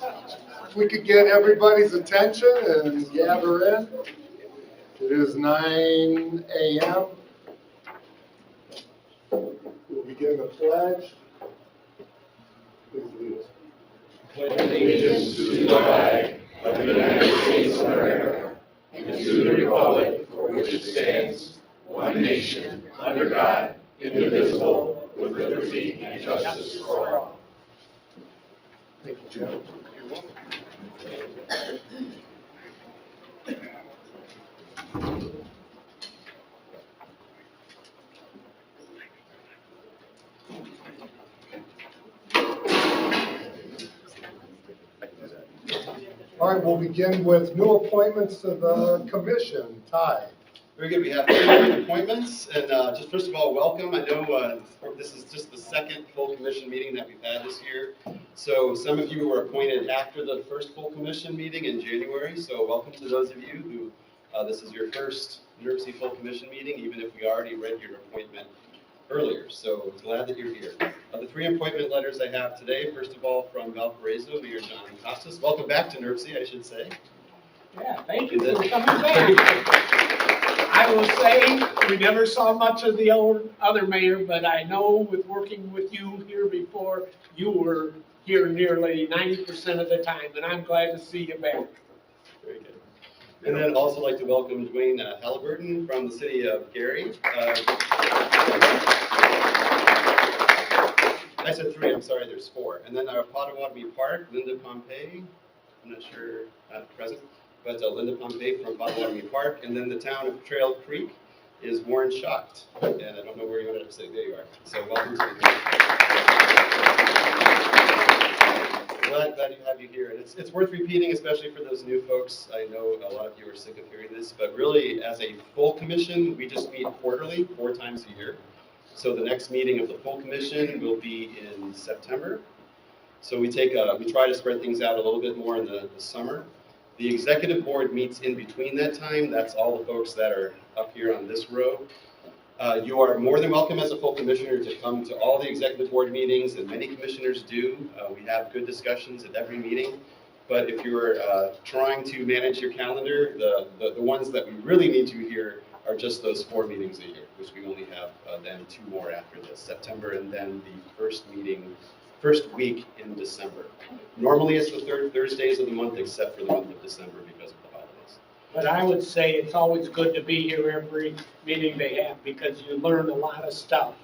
If we could get everybody's attention and gather in. It is 9 a.m. We'll begin the pledge. Please lead us. Pledge allegiance to the flag of the United States of America and to the republic for which it stands, one nation, under God, indivisible, with liberty and justice for all. Thank you, Joe. All right, we'll begin with new appointments to the commission. Ty. Very good. We have 3 appointments, and just first of all, welcome. I know this is just the second full commission meeting that we've had this year. So some of you were appointed after the first full commission meeting in January. So welcome to those of you who this is your first NERC full commission meeting, even if we already read your appointment earlier. So glad that you're here. The 3 appointment letters I have today, first of all, from Valparaiso, Mayor John Costas. Welcome back to NERC, I should say. Yeah, thank you for coming back. I will say, we never saw much of the other mayor, but I know with working with you here before, you were here nearly 90% of the time, and I'm glad to see you back. Very good. And then also like to welcome Dwayne Halliburton from the city of Gary. I said 3, I'm sorry, there's 4. And then Potawatomi Park, Linda Pompey, I'm not sure, not present, but Linda Pompey from Potawatomi Park. And then the town of Trail Creek is Warren Schacht. And I don't know where you ended up sitting, there you are. So welcome to the community. Glad to have you here. And it's worth repeating, especially for those new folks. I know a lot of you are sick of hearing this, but really as a full commission, we just meet quarterly, 4 times a year. So the next meeting of the full commission will be in September. So we try to spread things out a little bit more in the summer. The executive board meets in between that time. That's all the folks that are up here on this row. You are more than welcome as a full commissioner to come to all the executive board meetings, and many commissioners do. We have good discussions at every meeting. But if you're trying to manage your calendar, the ones that we really need to hear are just those 4 meetings a year, which we only have then 2 more after this, September, and then the first week in December. Normally it's the 3rd Thursdays of the month, except for the month of December because of the holidays. But I would say it's always good to be here every meeting they have, because you learn a lot of stuff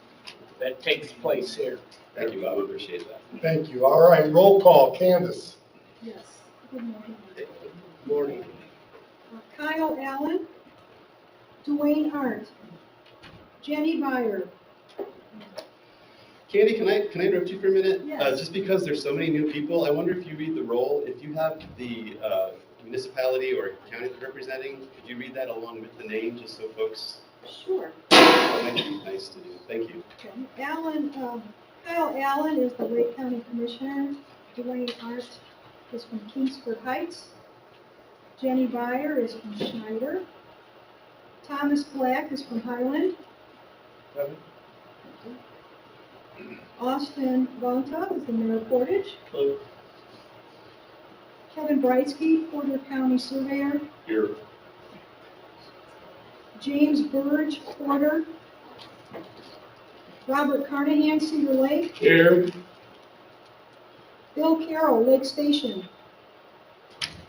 that takes place here. Thank you, I would appreciate that. Thank you. All right, roll call. Candace. Yes, good morning. Morning. Kyle Allen, Dwayne Arndt, Jenny Byer. Candy, can I interrupt you for a minute? Yes. Just because there's so many new people, I wonder if you read the roll. If you have the municipality or county you're representing, could you read that along with the name, just so folks? Sure. That might be nice to do. Thank you. Okay. Kyle Allen is the Wake County Commissioner. Dwayne Arndt is from Kingsford Heights. Jenny Byer is from Schneider. Thomas Black is from Highland. Austin Vonta is the mayor of Portage. Hello. Kevin Britsky, Porter County Surveyor. Here. James Burge, Porter. Robert Carnahan, Cedar Lake. Here. Bill Carroll, Lake Station.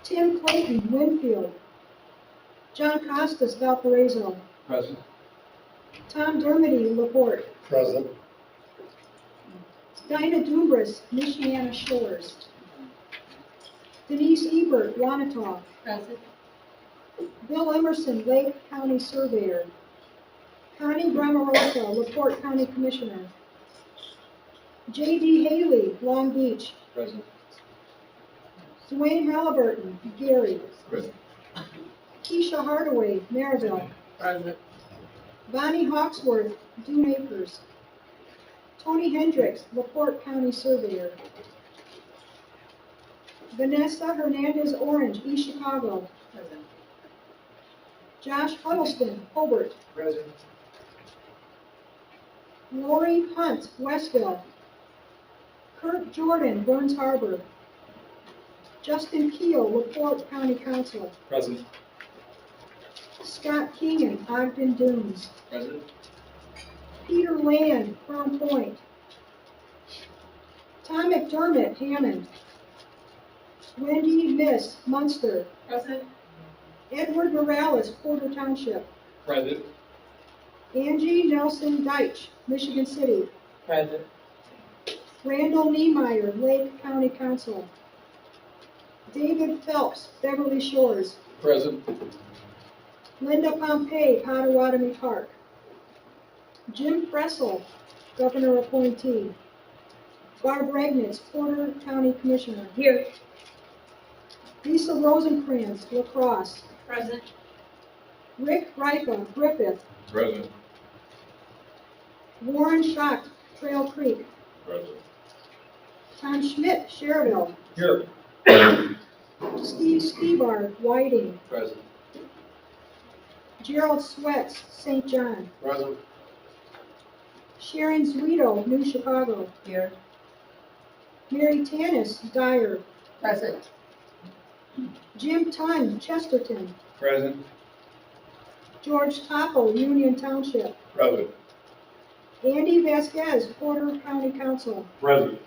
Tim Clayton, Winfield. John Costas, Valparaiso. Present. Tom Dermody, LaPorte. Present. Dinah Dumbras, Michiana Shores. Denise Ebert, Wanatah. Present. Bill Emerson, Lake County Surveyor. Connie Bramarosa, LaPorte County Commissioner. J.D. Haley, Long Beach. Present. Dwayne Halliburton, Gary. Present. Keisha Hardaway, Maryville. Present. Bonnie Hawksworth, Dune Acres. Tony Hendricks, LaPorte County Surveyor. Vanessa Hernandez Orange, East Chicago. Present. Josh Huddleston, Hobart. Present. Lori Hunt, Westville. Kurt Jordan, Burns Harbor. Justin Keel, LaPorte County Council. Present. Scott Keenan, Ogden Dunes. Present. Peter Land, Crown Point. Tom McDermott, Hammond. Wendy Miss, Munster. Present. Edward Morales, Porter Township. Present. Angie Nelson Deitch, Michigan City. Present. Randall Niemeyer, Lake County Council. David Phelps, Beverly Shores. Present. Linda Pompey, Potawatomi Park. Jim Fressel, Governor appointee. Barb Regnitz, Porter County Commissioner. Here. Lisa Rosenkrantz, La Crosse. Present. Rick Ripa, Griffith. Present. Warren Schacht, Trail Creek. Present. Tom Schmidt, Cherville. Here. Steve Stevard, Whiting. Present. Gerald Swets, St. John. Present. Sharon Zuido, New Chicago. Here. Mary Tanis, Dyer. Present. Jim Tunn, Chesterton. Present. George Topo, Union Township. Present. Andy Vasquez, Porter County Council. Present.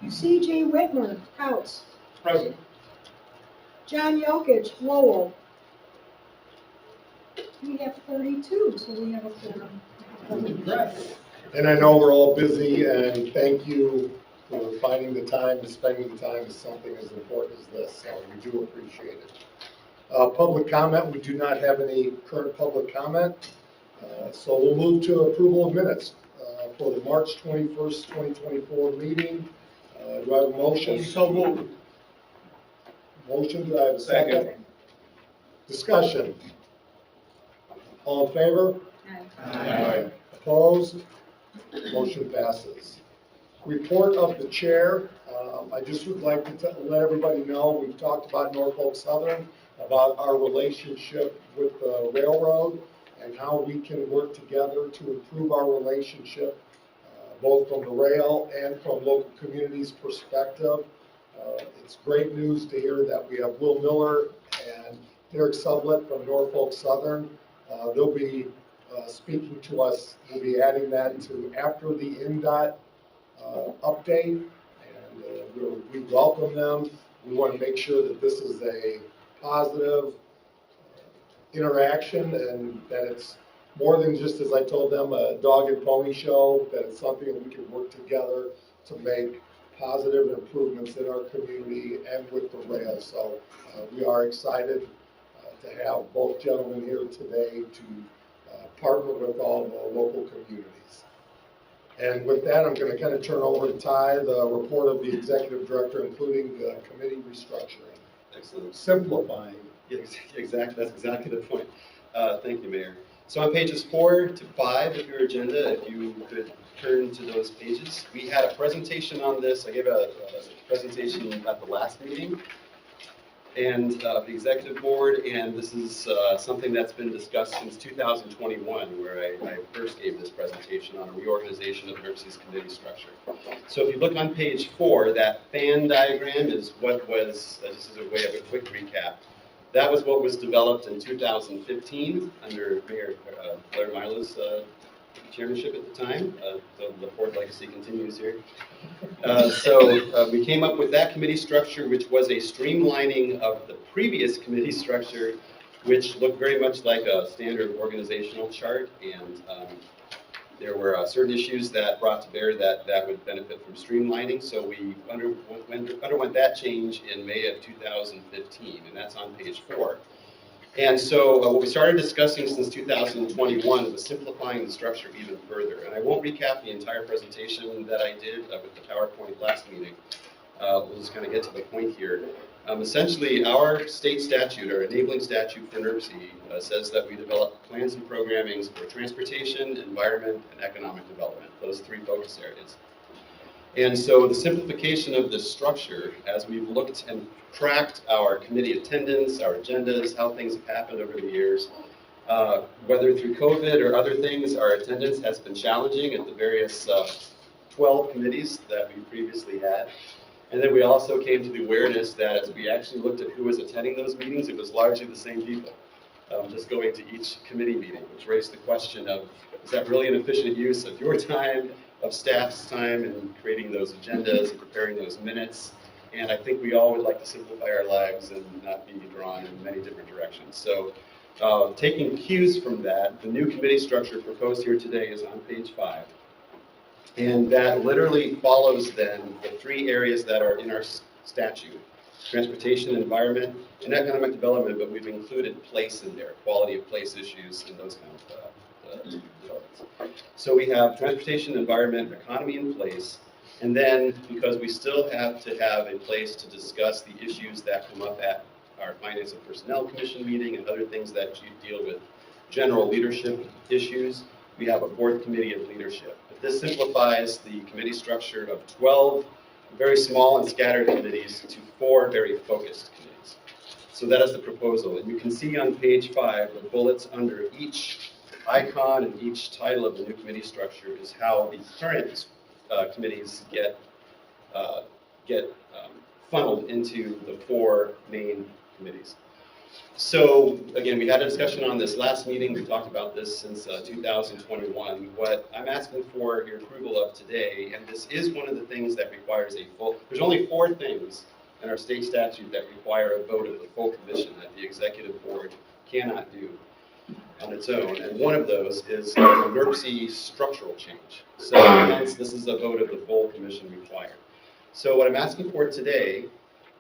C.J. Whitmer, Couts. Present. John Yokich, Lowell. We have 32, so we have a quorum. And I know we're all busy, and thank you for finding the time and spending the time with something as important as this, so we do appreciate it. Public comment, we do not have any current public comment, so we'll move to approval of minutes for the March 21st, 2024 meeting. Do I have a motion? So moved. Motion, do I have a second? Discussion. All in favor? Aye. Opposed? Motion passes. Report of the chair. I just would like to let everybody know, we've talked about Norfolk Southern, about our relationship with the railroad and how we can work together to improve our relationship, both from the rail and from local communities' perspective. It's great news to hear that we have Will Miller and Derek Sublett from Norfolk Southern. They'll be speaking to us. We'll be adding that to after the NDOT update, and we welcome them. We want to make sure that this is a positive interaction and that it's more than just, as I told them, a dog and pony show, that it's something that we can work together to make positive improvements in our community and with the rail. So we are excited to have both gentlemen here today to partner with all the local communities. And with that, I'm going to kind of turn over to Ty, the report of the executive director, including the committee restructuring. Excellent. Simplifying. Exactly, that's exactly the point. Thank you, Mayor. So on pages 4 to 5 of your agenda, if you could turn to those pages. We had a presentation on this. I gave a presentation at the last meeting and of the executive board, and this is something that's been discussed since 2021, where I first gave this presentation on a reorganization of NERC's committee structure. So if you look on page 4, that fan diagram is what was, this is a way of a quick recap. That was what was developed in 2015 under Mayor Blair Milo's chairmanship at the time. The LaPorte legacy continues here. So we came up with that committee structure, which was a streamlining of the previous committee structure, which looked very much like a standard organizational chart. And there were certain issues that brought to bear that would benefit from streamlining. So we underwent that change in May of 2015, and that's on page 4. And so what we started discussing since 2021 was simplifying the structure even further. And I won't recap the entire presentation that I did with the PowerPoint last meeting. We'll just kind of get to the point here. Essentially, our state statute, our enabling statute for NERC, says that we develop plans and programmings for transportation, environment, and economic development, those 3 focus areas. And so the simplification of this structure, as we've looked and tracked our committee attendance, our agendas, how things have happened over the years, whether through COVID or other things, our attendance has been challenging at the various 12 committees that we previously had. And then we also came to the awareness that as we actually looked at who was attending those meetings, it was largely the same people, just going to each committee meeting, which raised the question of, is that really an efficient use of your time, of staff's time, in creating those agendas and preparing those minutes? And I think we all would like to simplify our lives and not be drawn in many different directions. So taking cues from that, the new committee structure proposed here today is on page 5. And that literally follows then the 3 areas that are in our statute: transportation, environment, and economic development, but we've included place in there, quality of place issues and those kind of developments. So we have transportation, environment, economy, and place. And then, because we still have to have a place to discuss the issues that come up at our Finance and Personnel Commission meeting and other things that you deal with, general leadership issues, we have a 4th committee of leadership. But this simplifies the committee structure of 12 very small and scattered committees to 4 very focused committees. So that is the proposal. And you can see on page 5, the bullets under each icon and each title of the new committee structure is how the current committees get funneled into the 4 main committees. So again, we had a discussion on this last meeting. We talked about this since 2021. What I'm asking for your approval of today, and this is one of the things that requires a full, there's only 4 things in our state statute that require a vote of the full commission that the executive board cannot do on its own. And one of those is an emergency structural change. So hence, this is a vote of the full commission required. So what I'm asking for today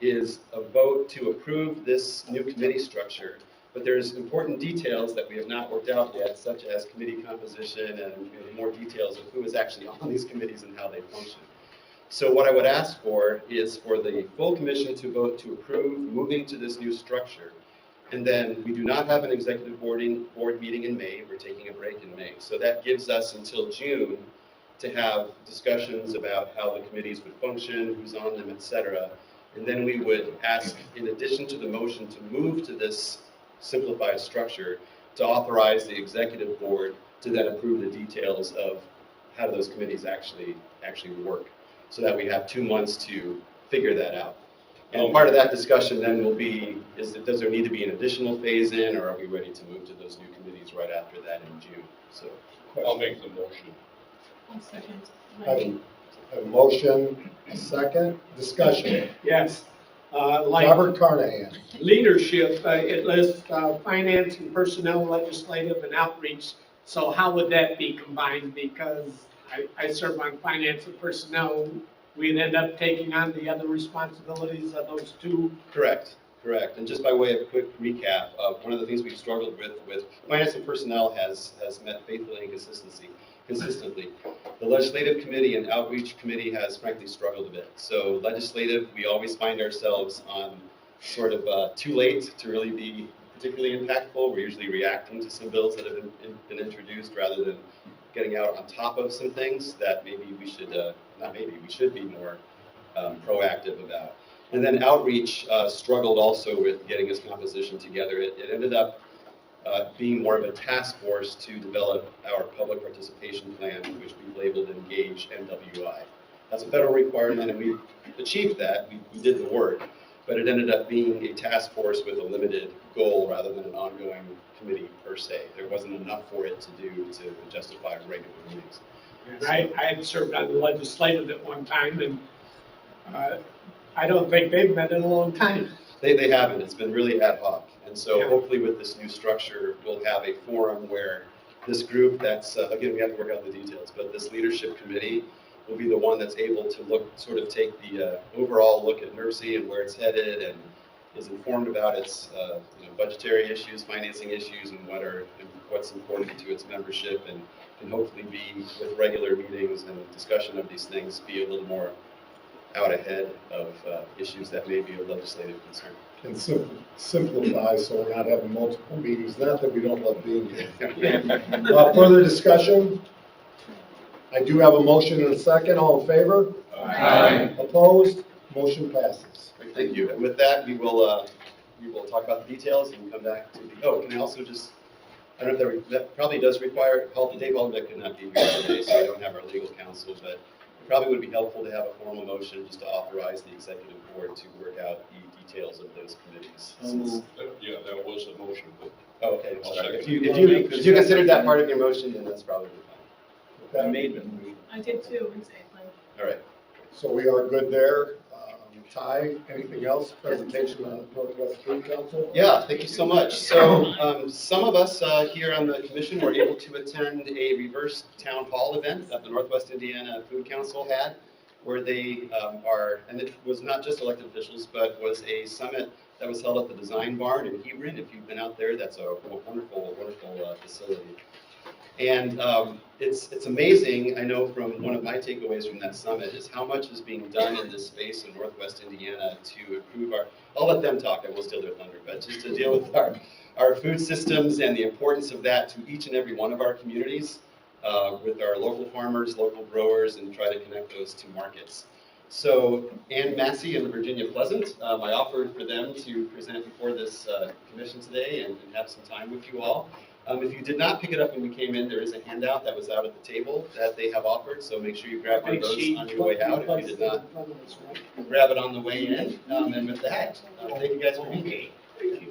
is a vote to approve this new committee structure, but there's important details that we have not worked out yet, such as committee composition and more details of who is actually on these committees and how they function. So what I would ask for is for the full commission to vote to approve moving to this new structure. And then we do not have an executive board meeting in May. We're taking a break in May. So that gives us until June to have discussions about how the committees would function, who's on them, et cetera. And then we would ask, in addition to the motion to move to this simplified structure, to authorize the executive board to then approve the details of how do those committees actually work, so that we have 2 months to figure that out. And part of that discussion then will be, does there need to be an additional phase in, or are we ready to move to those new committees right after that in June? So I'll make the motion. I'll second. A motion, a second, discussion. Yes. Like Robert Carnahan. leadership, it lists finance and personnel, legislative, and outreach. So how would that be combined? Because I serve on finance and personnel. We'd end up taking on the other responsibilities of those 2. Correct. And just by way of a quick recap, one of the things we've struggled with finance and personnel has met faithfully and consistently. The legislative committee and outreach committee has frankly struggled a bit. So legislative, we always find ourselves on sort of too late to really be particularly impactful. We're usually reacting to some bills that have been introduced rather than getting out on top of some things that maybe we should, we should be more proactive about. And then outreach struggled also with getting its composition together. It ended up being more of a task force to develop our public participation plan, which we've labeled Engage NWI. That's a federal requirement, and we achieved that. We did the work, but it ended up being a task force with a limited goal rather than an ongoing committee per se. There wasn't enough for it to do to justify regular meetings. And I had served on the legislative at one time, and I don't think they've met in a long time. They haven't. It's been really ad hoc. And so hopefully with this new structure, we'll have a forum where this group that's, again, we have to work out the details, but this leadership committee will be the one that's able to take the overall look at NERC and where it's headed, and is informed about its budgetary issues, financing issues, and what's important to its membership, and can hopefully be, with regular meetings and discussion of these things, be a little more out ahead of issues that may be of legislative concern. And simplify, so we're not having multiple meetings, not that we don't love being here. Further discussion? I do have a motion and a second. All in favor? Aye. Opposed? Motion passes. Great, thank you. And with that, we will talk about the details and come back to the, can I also just, I don't know if that probably does require help. Dave Albeck could not be here today, so I don't have our legal counsel, but probably would be helpful to have a formal motion just to authorize the executive board to work out the details of those committees. Yeah, that was a motion, but. Oh, okay, I'll sorry. second. If you considered that part of your motion, then that's probably fine. Okay? made the motion. I did too, exactly. All right. So we are good there. Ty, anything else? Presentation on Northwest Food Council? Yeah, thank you so much. So some of us here on the commission were able to attend a reverse town hall event that the Northwest Indiana Food Council had, where they and it was not just elected officials, but was a summit that was held at the Design Barn in Hebron. If you've been out there, that's a wonderful, wonderful facility. And it's amazing, I know from one of my takeaways from that summit is how much is being done in this space in Northwest Indiana to improve I'll let them talk, I will steal their thunder, but just to deal with our food systems and the importance of that to each and every one of our communities with our local farmers, local growers, and try to connect those to markets. So Ann Massey and Virginia Pleasant, I offered for them to present before this commission today and have some time with you all. If you did not pick it up when you came in, there is a handout that was out at the table that they have offered, so make sure you grab one of those on your way out if you did not grab it on the way in. And with that, thank you guys for being here.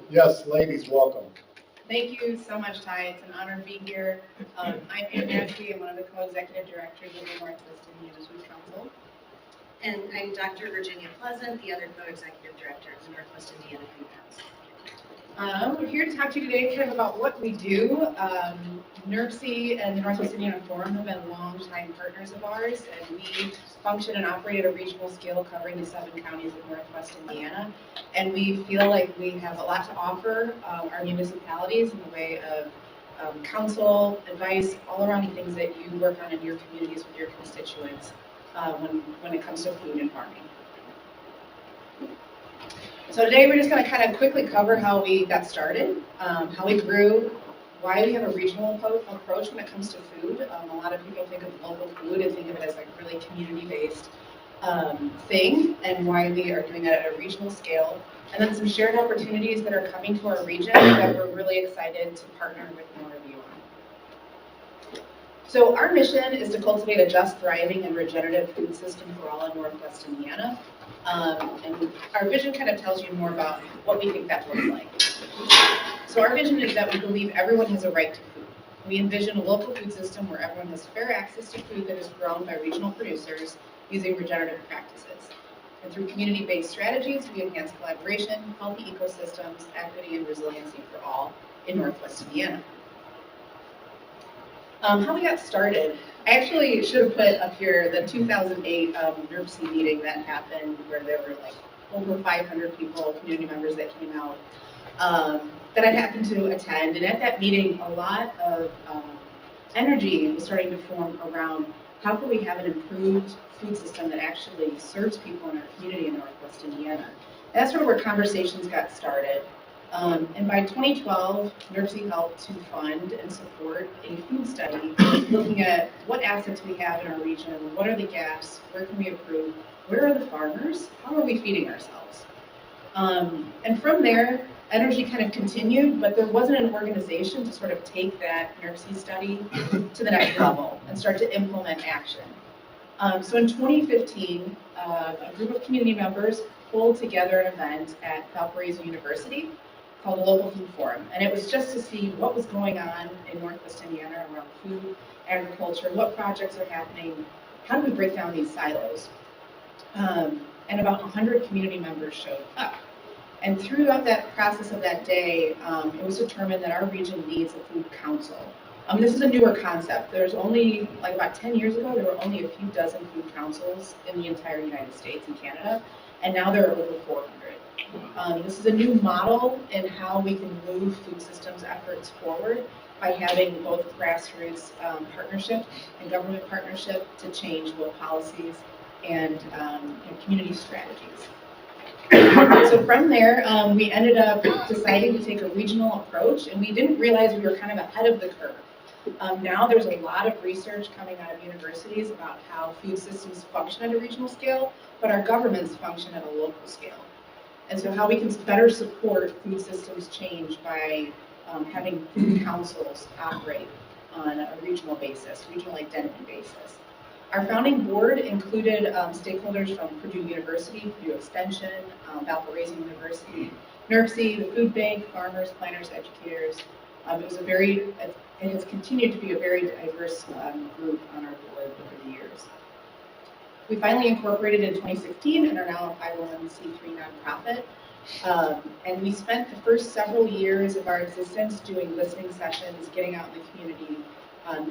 Yes, ladies, welcome. Thank you so much, Ty. It's an honor to be here. I'm Ann Massey. I'm one of the co-executive directors of the Northwest Indiana Food Council. And I'm Dr. Virginia Pleasant, the other co-executive director of the Northwest Indiana Food Council. We're here to talk to you today kind of about what we do. NERC and the Northwest Indiana Forum have been longtime partners of ours, and we function and operate at a regional scale covering the 7 counties of Northwest Indiana. And we feel like we have a lot to offer our municipalities in the way of counsel, advice, all around the things that you work on in your communities with your constituents when it comes to food and farming. So today we're just going to kind of quickly cover how we got started, how we grew, why we have a regional approach when it comes to food. A lot of people think of local food and think of it as like really community-based thing, and why we are doing that at a regional scale. And then some shared opportunities that are coming to our region that we're really excited to partner with more of you on. So our mission is to cultivate a just, thriving, and regenerative food system for all in Northwest Indiana. And our vision kind of tells you more about what we think that looks like. So our vision is that we believe everyone has a right to food. We envision a local food system where everyone has fair access to food that is grown by regional producers using regenerative practices. And through community-based strategies, we enhance collaboration, healthy ecosystems, equity, and resiliency for all in Northwest Indiana. How we got started. I actually should have put up here the 2008 NERC meeting that happened where there were like over 500 people, community members that came out that I happened to attend. And at that meeting, a lot of energy was starting to form around how can we have an improved food system that actually serves people in our community in Northwest Indiana. And that's sort of where conversations got started. And by 2012, NERC helped to fund and support a food study looking at what assets we have in our region, what are the gaps, where can we improve, where are the farmers, how are we feeding ourselves. And from there, energy kind of continued, but there wasn't an organization to sort of take that NERC study to the next level and start to implement action. So in 2015, a group of community members pulled together an event at Valparaiso University called the Local Food Forum. And it was just to see what was going on in Northwest Indiana around food, agriculture, what projects are happening, how do we break down these silos. And about 100 community members showed up. And throughout that process of that day, it was determined that our region needs a food council. This is a newer concept. There's only, like about 10 years ago, there were only a few dozen food councils in the entire United States and Canada, and now there are over 400. This is a new model in how we can move food systems efforts forward by having both grassroots partnership and government partnership to change both policies and community strategies. So from there, we ended up deciding to take a regional approach, and we didn't realize we were kind of ahead of the curve. Now there's a lot of research coming out of universities about how food systems function at a regional scale, but our governments function at a local scale. And so how we can better support food systems change by having food councils operate on a regional basis, regional identity basis. Our founding board included stakeholders from Purdue University, Purdue Extension, Valparaiso University, NERC, the food bank, farmers, planners, educators. It has continued to be a very diverse group on our board over the years. We finally incorporated in 2016 and are now a 501c3 nonprofit. And we spent the first several years of our existence doing listening sessions, getting out in the community.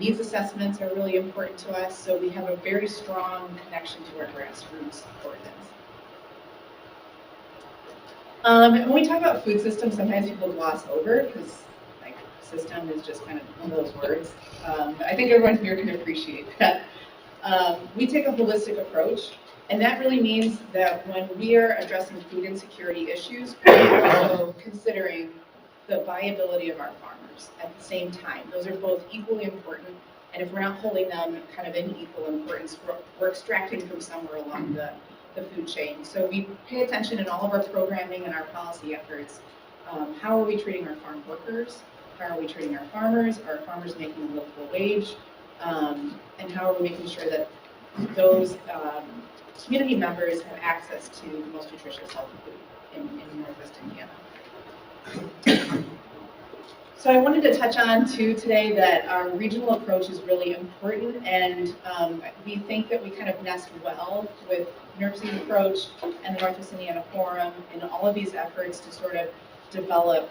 Needs assessments are really important to us, so we have a very strong connection to our grassroots organizations. When we talk about food systems, sometimes people gloss over because like system is just kind of one of those words. I think everyone here can appreciate that. We take a holistic approach, and that really means that when we are addressing food insecurity issues, we're also considering the viability of our farmers at the same time. Those are both equally important, and if we're not holding them kind of in equal importance, we're extracting from somewhere along the food chain. So we pay attention in all of our programming and our policy efforts. How are we treating our farm workers? How are we treating our farmers? Are farmers making a livable wage? And how are we making sure that those community members have access to the most nutritious, healthy food in Northwest Indiana? So I wanted to touch on too today that our regional approach is really important, and we think that we kind of nest well with NERC's approach and the Northwest Indiana Forum in all of these efforts to sort of develop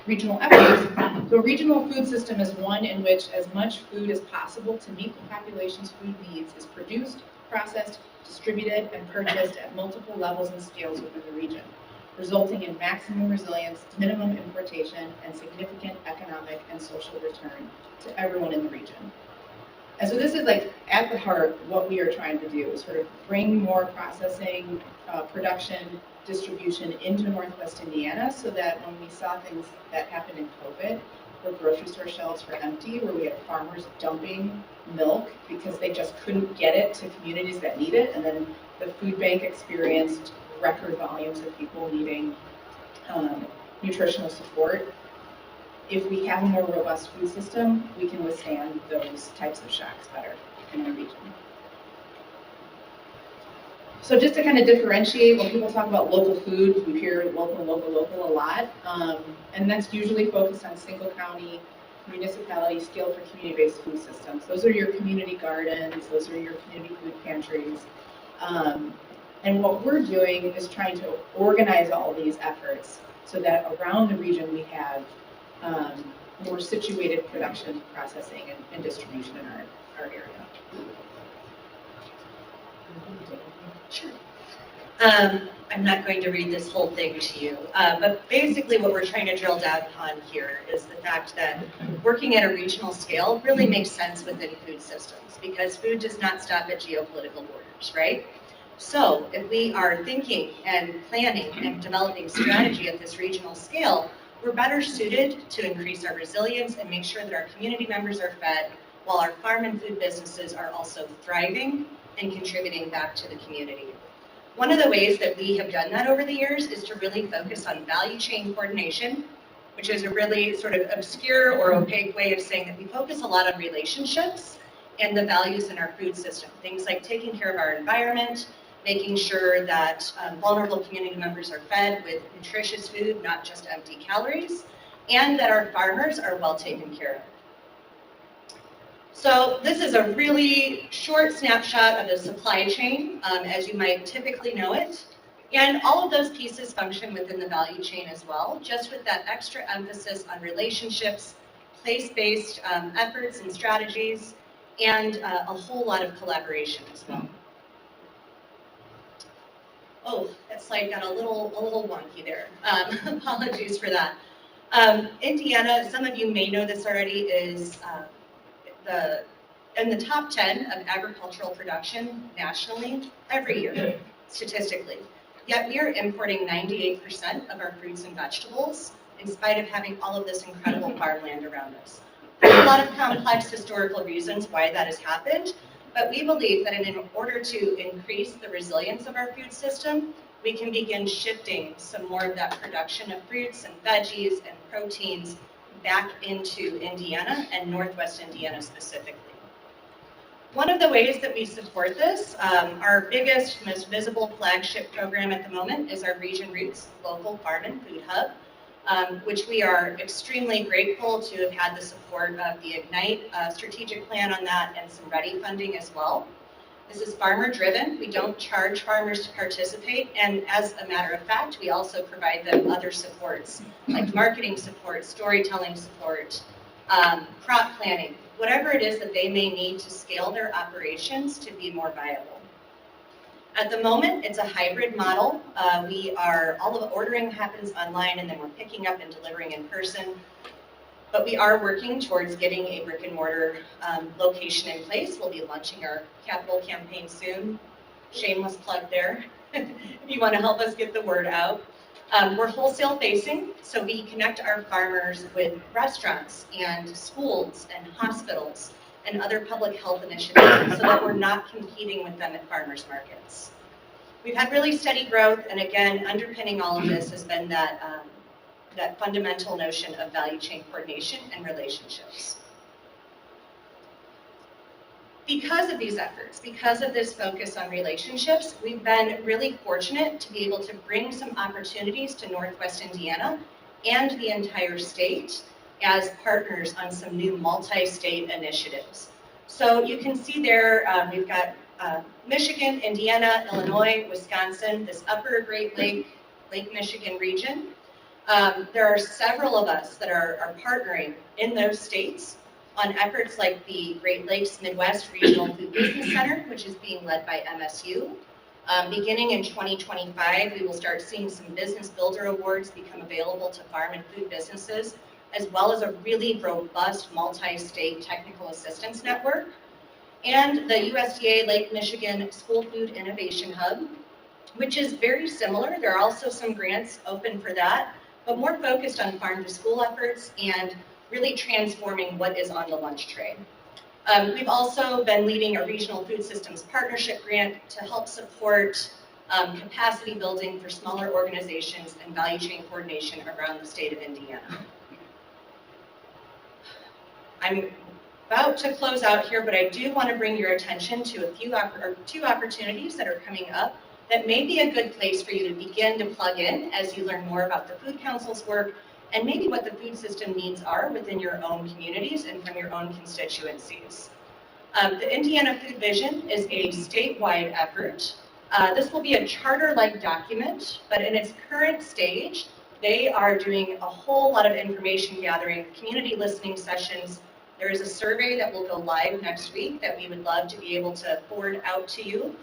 regional efforts. So a regional food system is one in which as much food as possible to meet the population's food needs is produced, processed, distributed, and purchased at multiple levels and scales within the region, resulting in maximum resilience, minimum importation, and significant economic and social return to everyone in the region. And so this is like at the heart what we are trying to do, is sort of bring more processing, production, distribution into Northwest Indiana, so that when we saw things that happened in COVID, where grocery store shelves were empty, where we had farmers dumping milk because they just couldn't get it to communities that need it, and then the food bank experienced record volumes of people needing nutritional support. If we have a more robust food system, we can withstand those types of shocks better in the region. So just to kind of differentiate, when people talk about local food, we hear local, local, local a lot, and that's usually focused on single county, municipality scale for community-based food systems. Those are your community gardens, those are your community food pantries. And what we're doing is trying to organize all these efforts so that around the region we have more situated production, processing, and distribution in our area. Sure. I'm not going to read this whole thing to you, but basically what we're trying to drill down on here is the fact that working at a regional scale really makes sense within food systems, because food does not stop at geopolitical borders, right? So if we are thinking and planning and developing strategy at this regional scale, we're better suited to increase our resilience and make sure that our community members are fed, while our farm and food businesses are also thriving and contributing back to the community. One of the ways that we have done that over the years is to really focus on value chain coordination, which is a really sort of obscure or opaque way of saying that we focus a lot on relationships and the values in our food system. Things like taking care of our environment, making sure that vulnerable community members are fed with nutritious food, not just empty calories, and that our farmers are well taken care of. So this is a really short snapshot of the supply chain, as you might typically know it. And all of those pieces function within the value chain as well, just with that extra emphasis on relationships, place-based efforts and strategies, and a whole lot of collaboration as well. Oh, that slide got a little wonky there. Apologies for that. Indiana, some of you may know this already, is in the top 10 of agricultural production nationally every year, statistically. Yet we are importing 98% of our fruits and vegetables, in spite of having all of this incredible farmland around us. There's a lot of complex historical reasons why that has happened, but we believe that in order to increase the resilience of our food system, we can begin shifting some more of that production of fruits and veggies and proteins back into Indiana and Northwest Indiana specifically. one of the ways that we support this, our biggest, most visible flagship program at the moment is our Region Roots Local Farm and Food Hub, which we are extremely grateful to have had the support of the Ignite strategic plan on that and some READY funding as well. This is farmer driven. We don't charge farmers to participate, and as a matter of fact, we also provide them other supports like marketing support, storytelling support, crop planning, whatever it is that they may need to scale their operations to be more viable. At the moment, it's a hybrid model. All of the ordering happens online and then we're picking up and delivering in person. But we are working towards getting a brick and mortar location in place. We'll be launching our capital campaign soon. Shameless plug there, if you want to help us get the word out. We're wholesale facing, so we connect our farmers with restaurants and schools and hospitals and other public health initiatives so that we're not competing with them at farmers markets. We've had really steady growth, and again, underpinning all of this has been that fundamental notion of value chain coordination and relationships. Because of these efforts, because of this focus on relationships, we've been really fortunate to be able to bring some opportunities to Northwest Indiana and the entire state as partners on some new multi-state initiatives. So you can see there, we've got Michigan, Indiana, Illinois, Wisconsin, this upper Great Lake Michigan region. There are several of us that are partnering in those states on efforts like the Great Lakes Midwest Regional Food Business Center, which is being led by MSU. Beginning in 2025, we will start seeing some business builder awards become available to farm and food businesses, as well as a really robust multi-state technical assistance network. And the USDA Lake Michigan School Food Innovation Hub, which is very similar. There are also some grants open for that, but more focused on farm to school efforts and really transforming what is on the lunch tray. We've also been leading a regional food systems partnership grant to help support capacity building for smaller organizations and value chain coordination around the state of Indiana. I'm about to close out here, but I do want to bring your attention to two opportunities that are coming up that may be a good place for you to begin to plug in as you learn more about the Food Council's work and maybe what the food system needs are within your own communities and from your own constituencies. The Indiana Food Vision is a statewide effort. This will be a charter-like document, but in its current stage, they are doing a whole lot of information gathering, community listening sessions. There is a survey that will go live next week that we would love to be able to forward out to you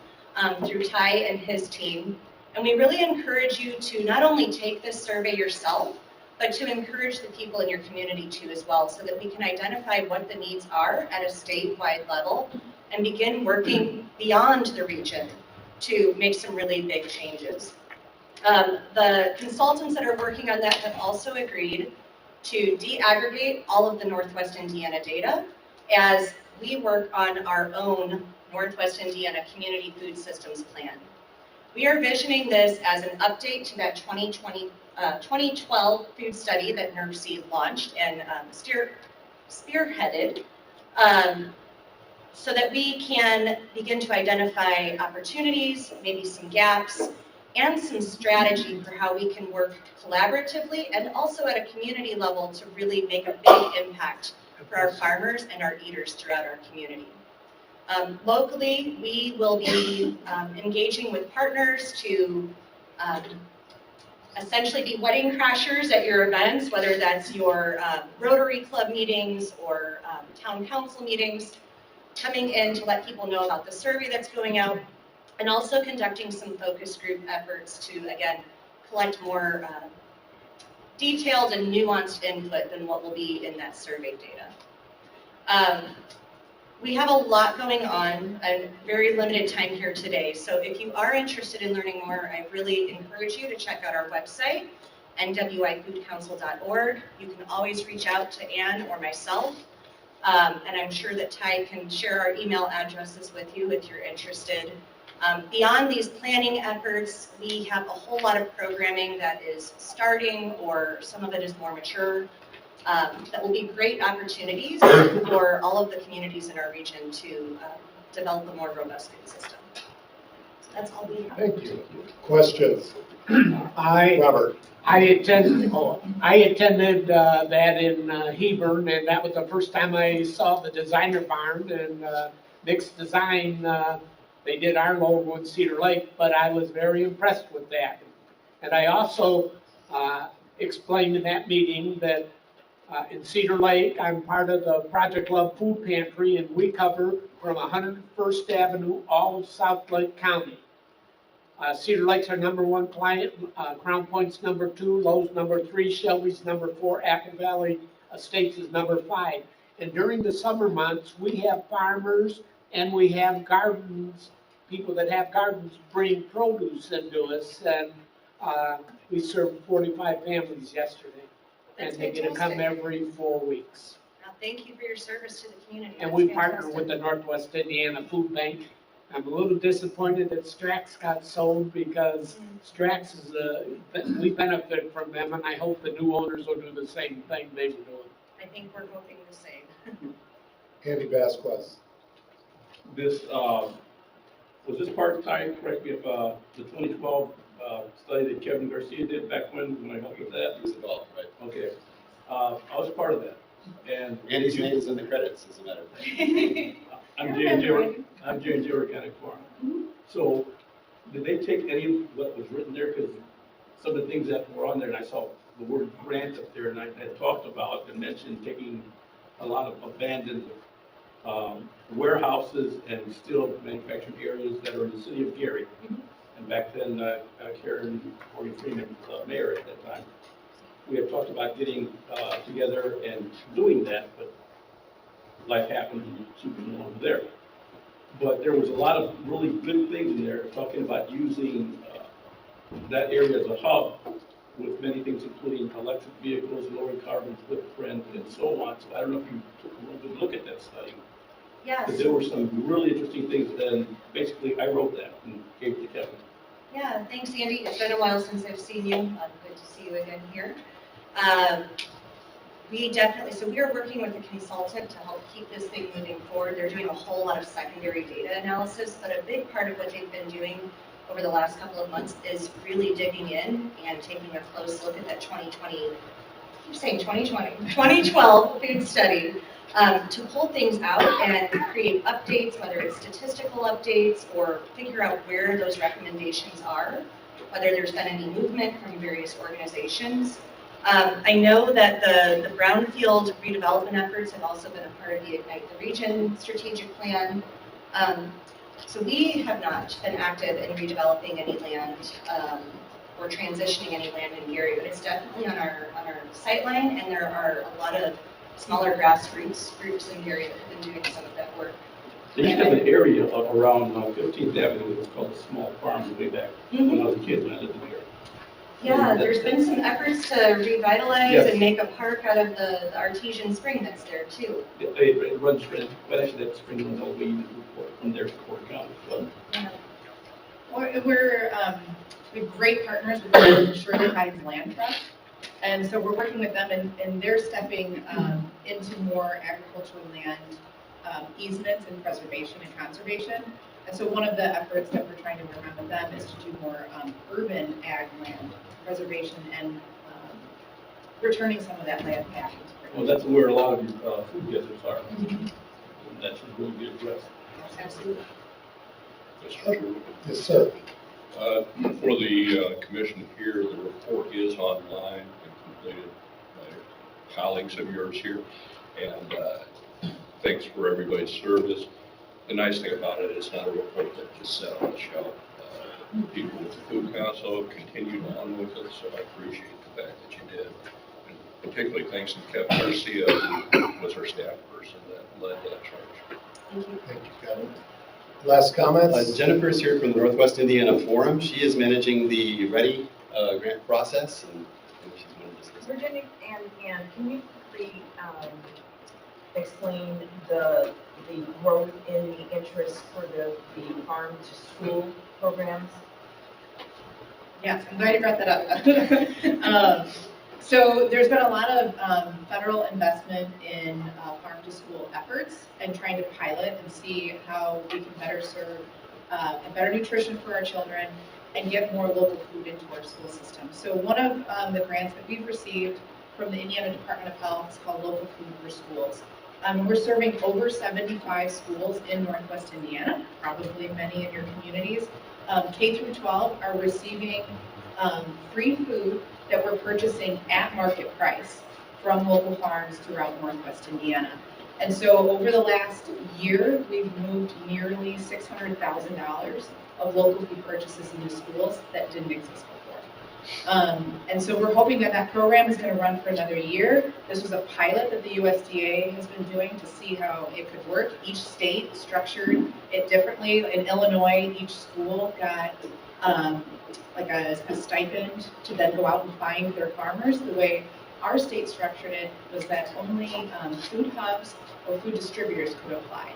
through Ty and his team. And we really encourage you to not only take this survey yourself, but to encourage the people in your community too as well, so that we can identify what the needs are at a statewide level and begin working beyond the region to make some really big changes. The consultants that are working on that have also agreed to de-aggregate all of the Northwest Indiana data as we work on our own Northwest Indiana Community Food Systems Plan. We are visioning this as an update to that 2012 food study that NERC launched and spearheaded so that we can begin to identify opportunities, maybe some gaps, and some strategy for how we can work collaboratively and also at a community level to really make a big impact for our farmers and our eaters throughout our community. Locally, we will be engaging with partners to essentially be wedding crashers at your events, whether that's your Rotary Club meetings or town council meetings, coming in to let people know about the survey that's going out, and also conducting some focus group efforts to, again, collect more detailed and nuanced input than what will be in that survey data. We have a lot going on and very limited time here today, so if you are interested in learning more, I really encourage you to check out our website, nwifoodcouncil.org. You can always reach out to Ann or myself, and I'm sure that Ty can share our email addresses with you if you're interested. Beyond these planning efforts, we have a whole lot of programming that is starting, or some of it is more mature, that will be great opportunities for all of the communities in our region to develop a more robust food system. So that's all we have. Thank you. Questions? I Robert? attended that in Hebron, and that was the first time I saw the designer barn, and Mixed Design, they did our logo in Cedar Lake, but I was very impressed with that. And I also explained in that meeting that in Cedar Lake, I'm part of the Project Love Food Pantry, and we cover from 101st Avenue, all of South Lake County. Cedar Lake's our #1 client, Crown Point's #2, Lowe's #3, Shelby's #4, Apple Valley Estates is #5. And during the summer months, we have farmers and we have gardens, people that have gardens bring produce into us, and we served 45 families yesterday. And That's they get to come fantastic. every 4 weeks. Now, thank you for your service to the community. And That's we partner fantastic. with the Northwest Indiana Food Bank. I'm a little disappointed that Strax got sold because Strax is we benefit from them, and I hope the new owners will do the same thing they were doing. I think we're hoping the same. Andy Vasquez. This, was this part-time, correct me if, the 2012 study that Kevin Garcia did back when I helped with that? He was involved, right? Okay. I was part of that. And Andy's name is in the credits, as a matter of fact. I'm J&J Organic Farm. So, did they take any of what was written there? Because some of the things that were on there, and I saw the word grant up there, and I talked about and mentioned taking a lot of abandoned warehouses and steel manufacturing areas that are in the city of Gary. And back then, Karen Morgan Freeman was mayor at that time. We had talked about getting together and doing that, but life happened and she was no longer there. But there was a lot of really good things in there, talking about using that area as a hub with many things, including electric vehicles, lowering carbon footprint, and so on. So I don't know if you took a little good look at that study. Yes. But there were some really interesting things, and basically I wrote that and gave it to Kevin. Yeah, thanks, Andy. It's been a while since I've seen you. Good to see you again here. We definitely, so we are working with a consultant to help keep this thing moving forward. They're doing a whole lot of secondary data analysis, but a big part of what they've been doing over the last couple of months is really digging in and taking a close look at that 2012 food study to pull things out and create updates, whether it's statistical updates or figure out where those recommendations are, whether there's been any movement from various organizations. I know that the brownfield redevelopment efforts have also been a part of the Ignite the Region strategic plan. So we have not been active in redeveloping any land or transitioning any land in Gary, but it's definitely on our sightline, and there are a lot of smaller grassroots groups in Gary that have been doing some of that work. They used to have an area around 15th Avenue that was called the Small Farm way back when I was a kid, when I lived in Gary. Yeah, there's been some efforts to revitalize Yes. and make a park out of the artesian spring that's there too. It runs, but actually that spring runs all the way even from there to Fort County. So, Yeah. We have great partners with the Shirley Hines Land Trust. And so we're working with them, and they're stepping into more agricultural land easements and preservation and conservation. And so one of the efforts that we're trying to work on with them is to do more urban ag land preservation and returning some of that land back into well, that's where a lot of your food deserts are. And that should really be addressed. Absolutely. Yes, sir. For the commission here, the report is online and completed by colleagues of yours here. And thanks for everybody's service. The nice thing about it, it's not a report that just sat on the shelf. People with the Food Council continued on with it, so I appreciate the fact that you did. And particularly thanks to Kevin Garcia, who was our staff person that led that charge. Thank you. Thank you, Kevin. Last comments? Jennifer's here from the Northwest Indiana Forum. She is managing the READY grant process, and she's going to discuss. Virginia and Ann, can you quickly explain the growth in the interest for the farm to school programs? Yes, I'm glad you brought that up. So there's been a lot of federal investment in farm-to-school efforts and trying to pilot and see how we can better serve and better nutrition for our children and get more local food into our school system. So one of the grants that we've received from the Indiana Department of Health is called Local Food for Schools. We're serving over 75 schools in Northwest Indiana, probably many in your communities. K through 12 are receiving free food that we're purchasing at market price from local farms throughout Northwest Indiana. And so over the last year, we've moved nearly $600,000 of local food purchases into schools that didn't exist before. And so we're hoping that that program is going to run for another year. This was a pilot that the USDA has been doing to see how it could work. Each state structured it differently. In Illinois, each school got like a stipend to then go out and find their farmers. The way our state structured it was that only food hubs or food distributors could apply.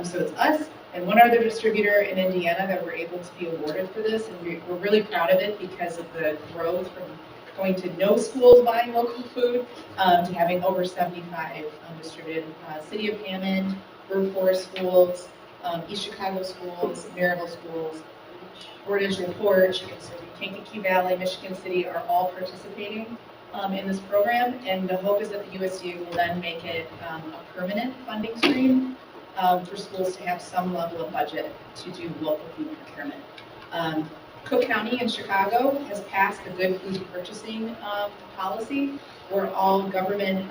So it's us and one other distributor in Indiana that were able to be awarded for this, and we're really proud of it because of the growth from going to no schools buying local food to having over 75 distributed. City of Hammond, Burr Forest schools, East Chicago schools, Maryville schools, Portage and Porch, Kankakee Valley, Michigan City are all participating in this program, and the hope is that the USDA will then make it a permanent funding stream for schools to have some level of budget to do local food procurement. Cook County in Chicago has passed a good food purchasing policy where all government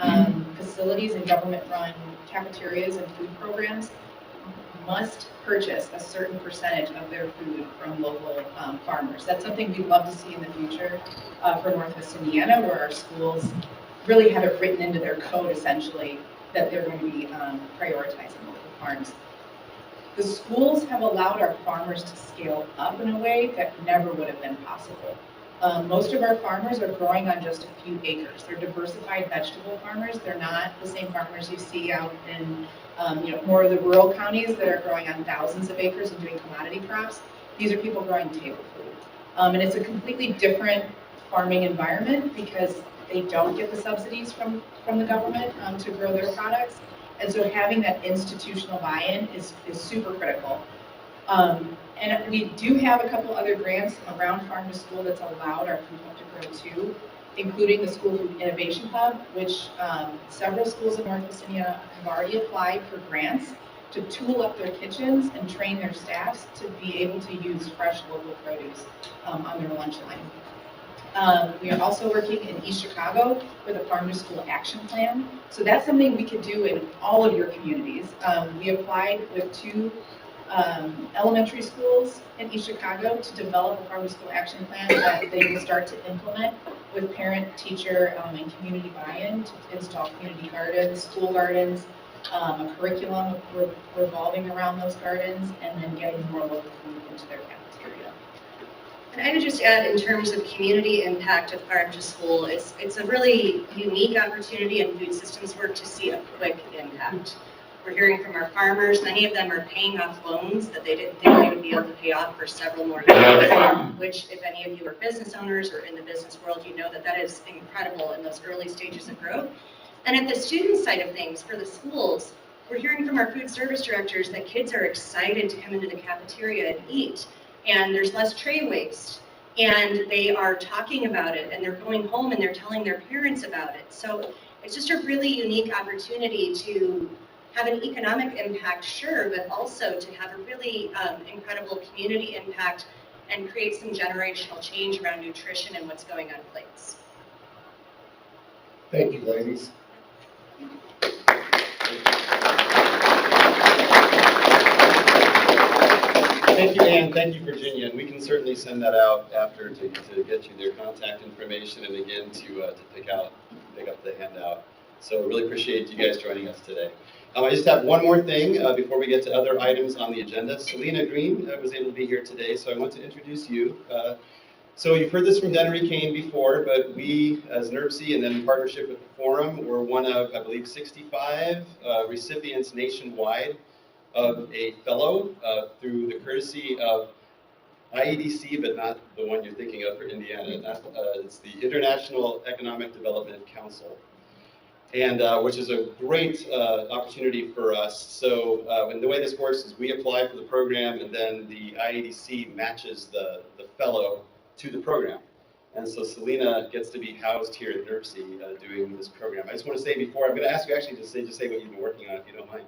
facilities and government-run cafeterias and food programs must purchase a certain percentage of their food from local farmers. That's something we'd love to see in the future for Northwest Indiana, where our schools really have it written into their code, essentially, that they're going to be prioritizing local farms. The schools have allowed our farmers to scale up in a way that never would have been possible. Most of our farmers are growing on just a few acres. They're diversified vegetable farmers. They're not the same farmers you see out in more of the rural counties that are growing on thousands of acres and doing commodity crops. These are people growing table food. And it's a completely different farming environment because they don't get the subsidies from the government to grow their products. And so having that institutional buy-in is super critical. And we do have a couple other grants around Farm to School that's allowed our food hub to grow too, including the School Food Innovation Hub, which several schools in Northwest Indiana have already applied for grants to tool up their kitchens and train their staffs to be able to use fresh local produce on their lunch line. We are also working in East Chicago with a Farm to School action plan. So that's something we could do in all of your communities. We applied with 2 elementary schools in East Chicago to develop a Farm to School action plan that they will start to implement with parent, teacher, and community buy-in to install community gardens, school gardens, a curriculum revolving around those gardens, and then getting more local food into their cafeteria. And I would just add, in terms of community impact of Farm to School, it's a really unique opportunity in food systems work to see a quick impact. We're hearing from our farmers, many of them are paying off loans that they didn't think they would be able to pay off for several more years, which if any of you are business owners or in the business world, you know that is incredible in those early stages of growth. And at the student side of things, for the schools, we're hearing from our food service directors that kids are excited to come into the cafeteria and eat, and there's less tray waste. And they are talking about it, and they're going home and they're telling their parents about it. So it's just a really unique opportunity to have an economic impact, sure, but also to have a really incredible community impact and create some generational change around nutrition and what's going on plates. Thank you, ladies. Thank you, Ann. Thank you, Virginia. And we can certainly send that out after to get you their contact information and again to pick up the handout. So really appreciate you guys joining us today. I just have one more thing before we get to other items on the agenda. Selena Green was able to be here today, so I want to introduce you. So you've heard this from Dennery Kane before, but we, as NERC and then in partnership with the Forum, were one of, I believe, 65 recipients nationwide of a fellow through the courtesy of IEDC, but not the one you're thinking of for Indiana. It's the International Economic Development Council, and which is a great opportunity for us. So, and the way this works is we apply for the program, and then the IEDC matches the fellow to the program. And so Selena gets to be housed here at NERC doing this program. I just want to say before, I'm going to ask you actually to say what you've been working on, if you don't mind.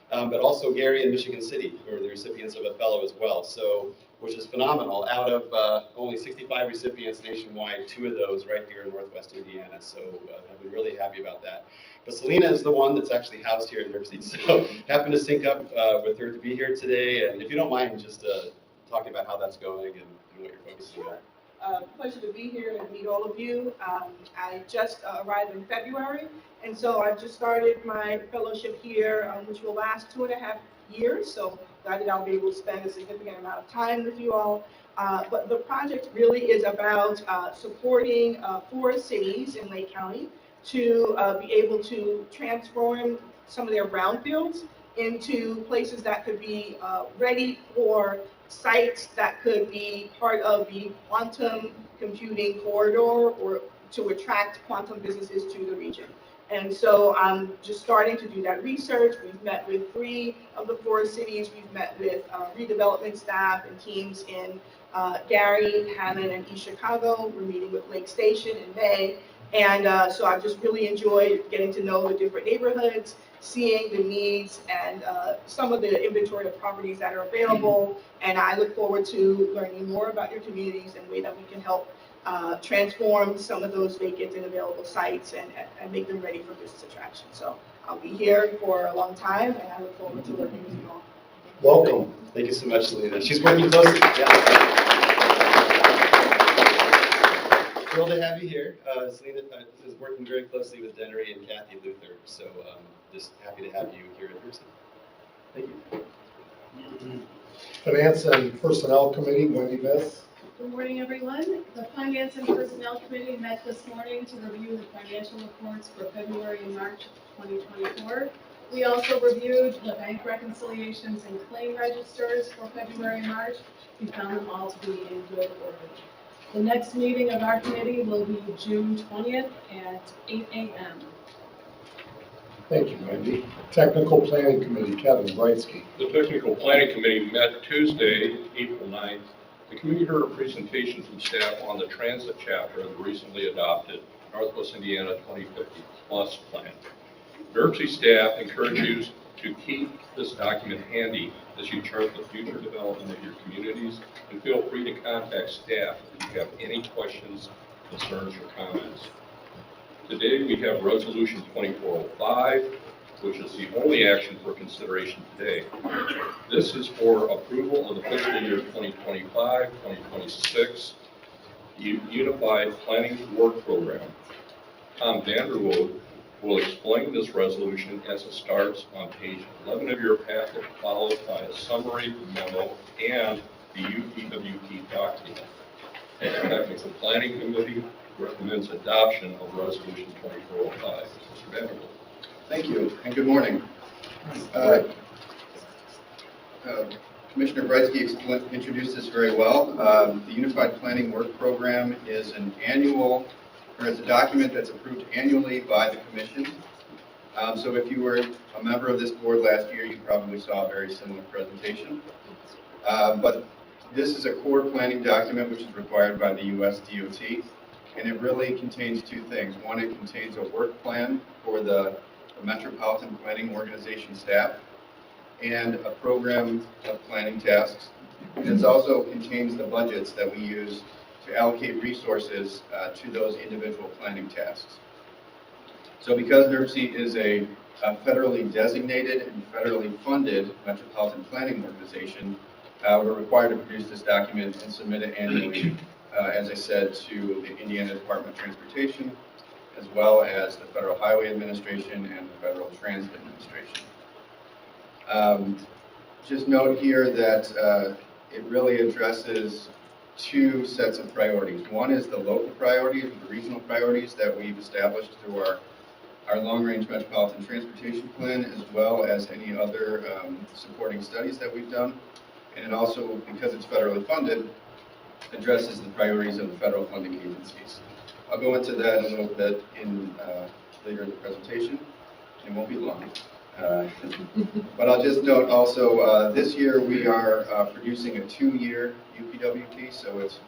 But also Gary and Michigan City, who are the recipients of a fellow as well. So, which is phenomenal. Out of only 65 recipients nationwide, 2 of those right here in Northwest Indiana. So I've been really happy about that. But Selena is the one that's actually housed here at NERC. So happened to sync up with her to be here today. And if you don't mind, just talking about how that's going and what you're focusing on. Pleasure to be here and meet all of you. I just arrived in February, and so I just started my fellowship here, which will last 2.5 years. So glad that I'll be able to spend a significant amount of time with you all. But the project really is about supporting 4 cities in Lake County to be able to transform some of their brownfields into places that could be ready for sites that could be part of the quantum computing corridor or to attract quantum businesses to the region. And so I'm just starting to do that research. We've met with 3 of the 4 cities. We've met with redevelopment staff and teams in Gary, Hammond, and East Chicago. We're meeting with Lake Station in May. And so I've just really enjoyed getting to know the different neighborhoods, seeing the needs and some of the inventory of properties that are available. And I look forward to learning more about your communities and the way that we can help transform some of those vacant and available sites and make them ready for business attraction. So I'll be here for a long time, and I look forward to working with you all. Welcome. Thank you so much, Selena. She's working closely. Yeah. Thrilled to have you here. Selena is working very closely with Denery and Kathy Luther, so just happy to have you here in person. Thank you. Finance and Personnel Committee, Wendy Beth. Good morning, everyone. The Finance and Personnel Committee met this morning to review the financial reports for February and March 2024. We also reviewed the bank reconciliations and claim registers for February and March. We found them all to be in good order. The next meeting of our committee will be June 20th at 8 a.m. Thank you, Wendy. Technical Planning Committee, Kevin Brightsky. The Technical Planning Committee met Tuesday, April 9th. The committee heard a presentation from staff on the transit chapter of the recently adopted Northwest Indiana 2050 Plus plan. NERC staff encourages you to keep this document handy as you chart the future development of your communities, and feel free to contact staff if you have any questions, concerns, or comments. Today we have Resolution 2405, which is the only action for consideration today. This is for approval of the fiscal year 2025-2026 Unified Planning Work Program. Tom Vanderwood will explain this resolution as it starts on page 11 of your packet, followed by a summary memo and the UPWP document. The Technical Planning Committee recommends adoption of Resolution 2405. Mr. Vanderwood. Thank you, and good morning. Commissioner Brightsky introduced this very well. The Unified Planning Work Program is an annual, or it's a document that's approved annually by the Commission. So if you were a member of this board last year, you probably saw a very similar presentation. But this is a core planning document which is required by the U.S. DOT, and it really contains 2 things. One, it contains a work plan for the Metropolitan Planning Organization staff and a program of planning tasks. And it also contains the budgets that we use to allocate resources to those individual planning tasks. So because NERC is a federally designated and federally funded metropolitan planning organization, we're required to produce this document and submit it annually, as I said, to the Indiana Department of Transportation, as well as the Federal Highway Administration and the Federal Transit Administration. Just note here that it really addresses 2 sets of priorities. One is the local priorities, the regional priorities that we've established through our long-range metropolitan transportation plan, as well as any other supporting studies that we've done. And it also, because it's federally funded, addresses the priorities of the federal funding agencies. I'll go into that a little bit later in the presentation. It won't be long. But I'll just note also, this year we are producing a 2-year UPWP, so it's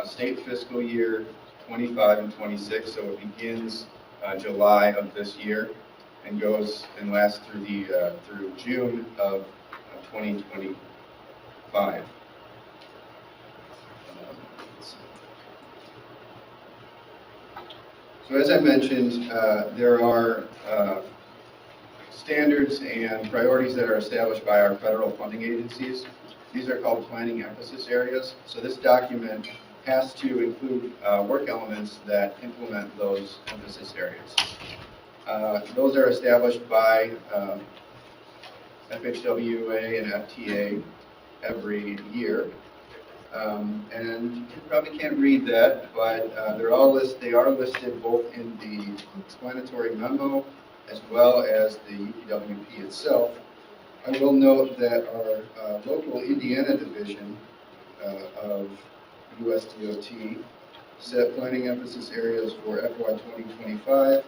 state fiscal year 25 and 26, so it begins July of this year and goes and lasts through June of 2025. So as I mentioned, there are standards and priorities that are established by our federal funding agencies. These are called planning emphasis areas. So this document has to include work elements that implement those emphasis areas. Those are established by FHWA and FTA every year. And you probably can't read that, but they are listed both in the explanatory memo as well as the UPWP itself. I will note that our local Indiana division of USDOT set planning emphasis areas for FY 2025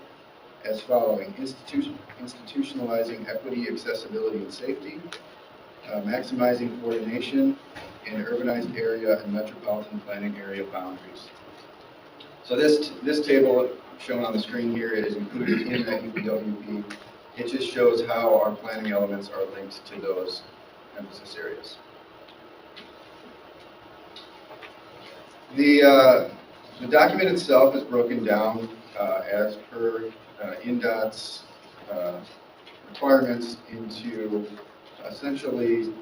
as following: institutionalizing equity, accessibility, and safety, maximizing coordination in urbanized area and metropolitan planning area boundaries. So this table shown on the screen here is included in that UPWP. It just shows how our planning elements are linked to those emphasis areas. The document itself is broken down as per INDOT's requirements into essentially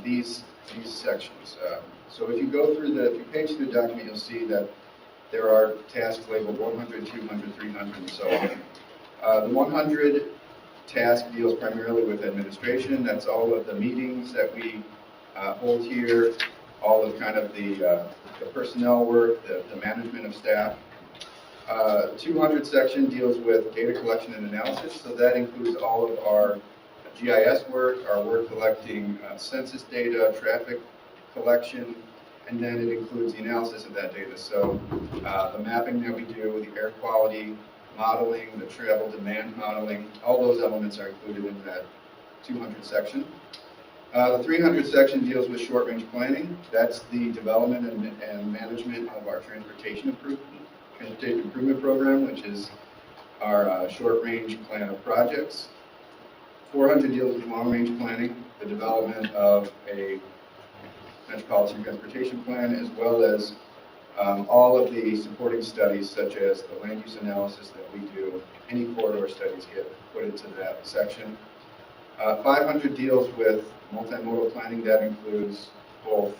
these sections. So if you page through the document, you'll see that there are tasks labeled 100, 200, 300, and so on. The 100 task deals primarily with administration. That's all of the meetings that we hold here, all of kind of the personnel work, the management of staff. 200 section deals with data collection and analysis, so that includes all of our GIS work, our work collecting census data, traffic collection, and then it includes the analysis of that data. So the mapping that we do, the air quality modeling, the travel demand modeling, all those elements are included in that 200 section. The 300 section deals with short-range planning. That's the development and management of our transportation improvement program, which is our short-range plan of projects. 400 deals with long-range planning, the development of a metropolitan transportation plan, as well as all of the supporting studies, such as the land use analysis that we do. Any corridor studies get put into that section. 500 deals with multimodal planning. That includes both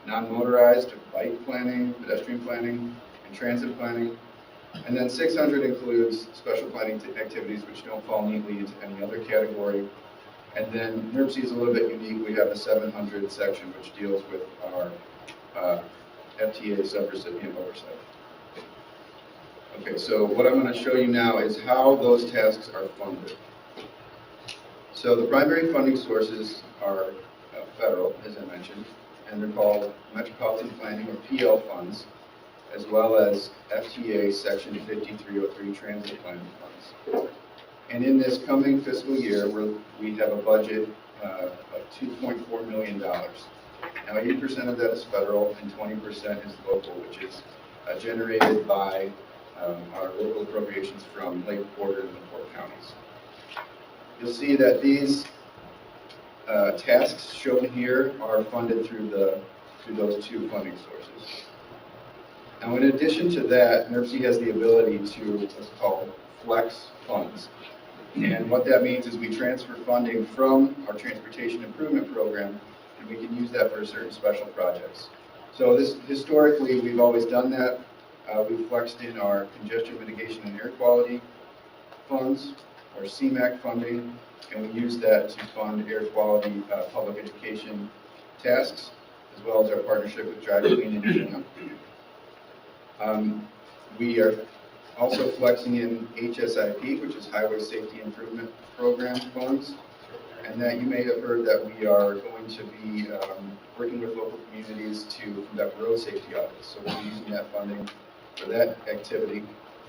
non-motorized bike planning, pedestrian planning, and transit planning. And then 600 includes special planning activities which don't fall neatly into any other category. And then NERC is a little bit unique. We have the 700 section which deals with our FTA subrecipient oversight. Okay, so what I'm going to show you now is how those tasks are funded. So the primary funding sources are federal, as I mentioned, and they're called Metropolitan Planning or PL funds, as well as FTA Section 5303 Transit Planning funds. And in this coming fiscal year, we have a budget of $2.4 million. Now, 80% of that is federal and 20% is local, which is generated by our local appropriations from Lake Porter and the Port Counties. You'll see that these tasks shown here are funded through those two funding sources. Now, in addition to that, NERC has the ability to what's called flex funds. And what that means is we transfer funding from our transportation improvement program, and we can use that for certain special projects. So historically, we've always done that. We've flexed in our congestion mitigation and air quality funds, our CMAQ funding, and we use that to fund air quality public education tasks, as well as our partnership with Drive Clean Indiana. We are also flexing in HSIP, which is Highway Safety Improvement Program funds, and that you may have heard that we are going to be working with local communities to conduct road safety audits. So we'll be using that funding for that activity.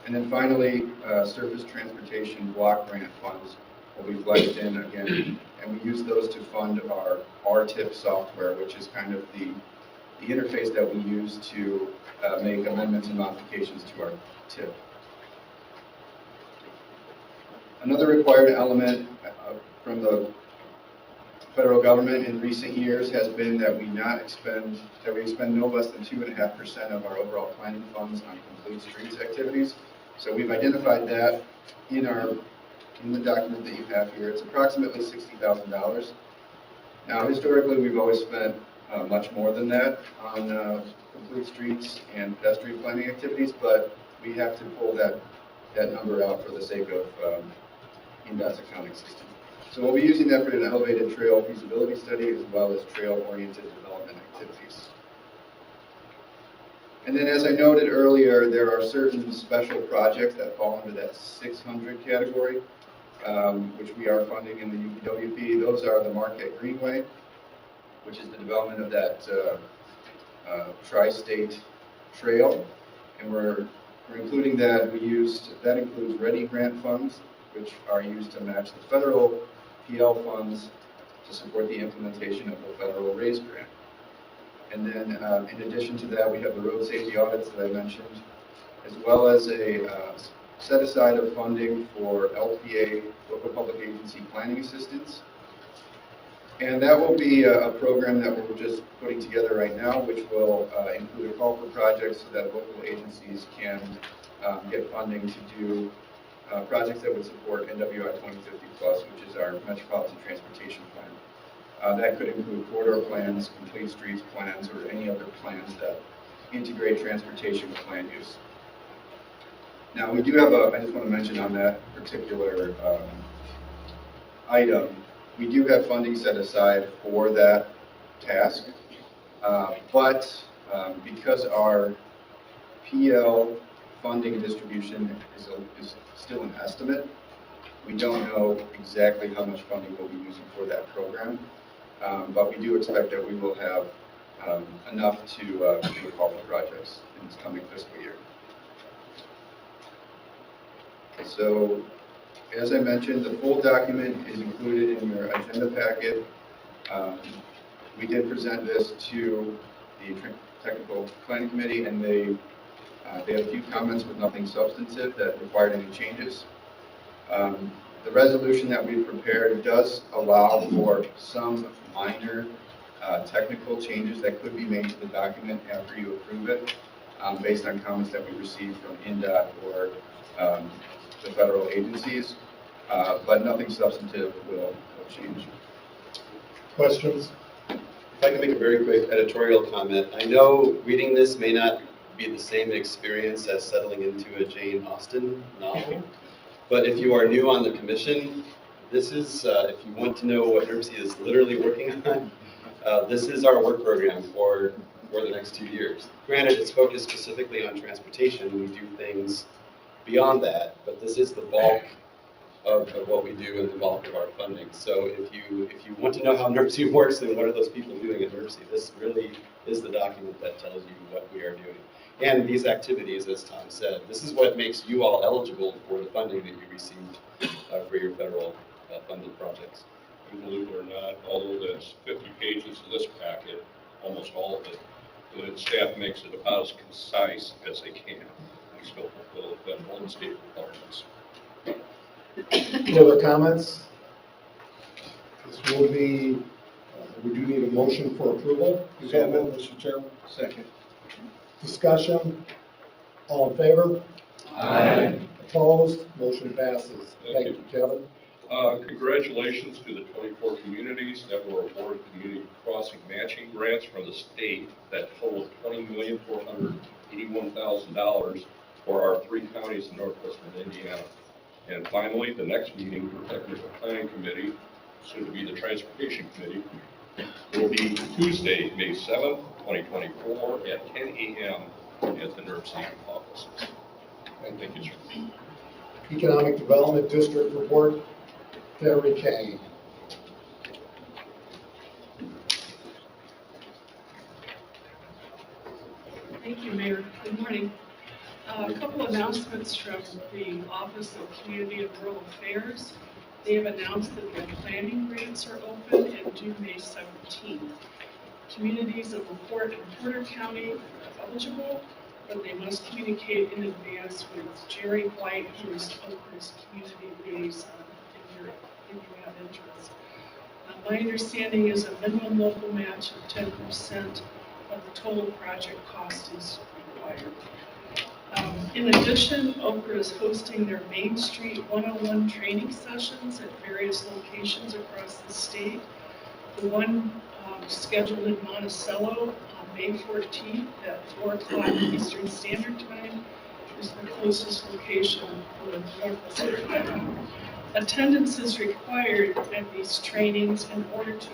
And then finally, surface transportation block grant funds will be flexed in again, and we use those to fund our RTIP software, which is kind of the interface that we use to make amendments and modifications to our TIP. Another required element from the federal government in recent years has been that we expend no less than 2.5% of our overall planning funds on complete streets activities. So we've identified that in the document that you have here. It's approximately $60,000. Now, historically, we've always spent much more than that on complete streets and pedestrian planning activities, but we have to pull that number out for the sake of INDOT's accounting system. So we'll be using that for an elevated trail feasibility study as well as trail-oriented development activities. And then, as I noted earlier, there are certain special projects that fall under that 600 category, which we are funding in the UPWP. Those are the Marquette Greenway, which is the development of that tri-state trail, and we're including that. That includes READY grant funds, which are used to match the federal PL funds to support the implementation of the federal RAISE grant. And then, in addition to that, we have the road safety audits that I mentioned, as well as a set aside of funding for LPA, local public agency planning assistance. And that will be a program that we're just putting together right now, which will include a call for projects so that local agencies can get funding to do projects that would support NWI 2050 Plus, which is our Metropolitan Transportation Plan. That could include corridor plans, complete streets plans, or any other plans that integrate transportation with land use. Now, we do have I just want to mention on that particular item, we do have funding set aside for that task, but because our PL funding distribution is still an estimate, we don't know exactly how much funding we'll be using for that program, but we do expect that we will have enough to do a call for projects in this coming fiscal year. So, as I mentioned, the full document is included in your agenda packet. We did present this to the Technical Planning Committee, and they had a few comments with nothing substantive that required any changes. The resolution that we prepared does allow for some minor technical changes that could be made to the document after you approve it, based on comments that we received from INDOT or the federal agencies, but nothing substantive will change. Questions? If I can make a very quick editorial comment. I know reading this may not be the same experience as settling into a Jane Austen novel, but if you are new on the commission, this is, if you want to know what NERC is literally working on, this is our work program for the next 2 years. Granted, it's focused specifically on transportation. We do things beyond that, but this is the bulk of what we do and the bulk of our funding. So if you want to know how NERC works and what are those people doing at NERC, this really is the document that tells you what we are doing. And these activities, as Tom said, this is what makes you all eligible for the funding that you received for your federal funded projects. And believe it or not, although there's 50 pages of this packet, almost all of it, the staff makes it about as concise as they can. We still fulfill the federal and state requirements. Any other comments? This will be, we do need a motion for approval. Is that what, Mr. Chairman? Second. Discussion? All in favor? Aye. Opposed? Motion passes. Thank you, Kevin. Congratulations to the 24 communities that were awarded community crossing matching grants from the state that totaled $20,481,000 for our 3 counties in northwestern Indiana. And finally, the next meeting for the Technical Planning Committee, soon to be the Transportation Committee, will be Tuesday, May 7th, 2024 at 10 a.m. at the NERC offices. Thank you, sir. Economic Development District Report, Terry Kane. Mayor. Good morning. A couple announcements from the Office of Community and Rural Affairs. They have announced that their planning grants are open and due May 17th. Communities of LaPorte and Porter County are eligible, but they must communicate in advance with Jerry White, who is Oakland's community liaison, if you have interest. My understanding is a minimum local match of 10% of the total project cost is required. In addition, Okra is hosting their Main Street 101 training sessions at various locations across the state. The one scheduled in Monticello on May 14th at 4 o'clock Eastern Standard Time is the closest location for Northwest Ohio. Attendance is required at these trainings in order to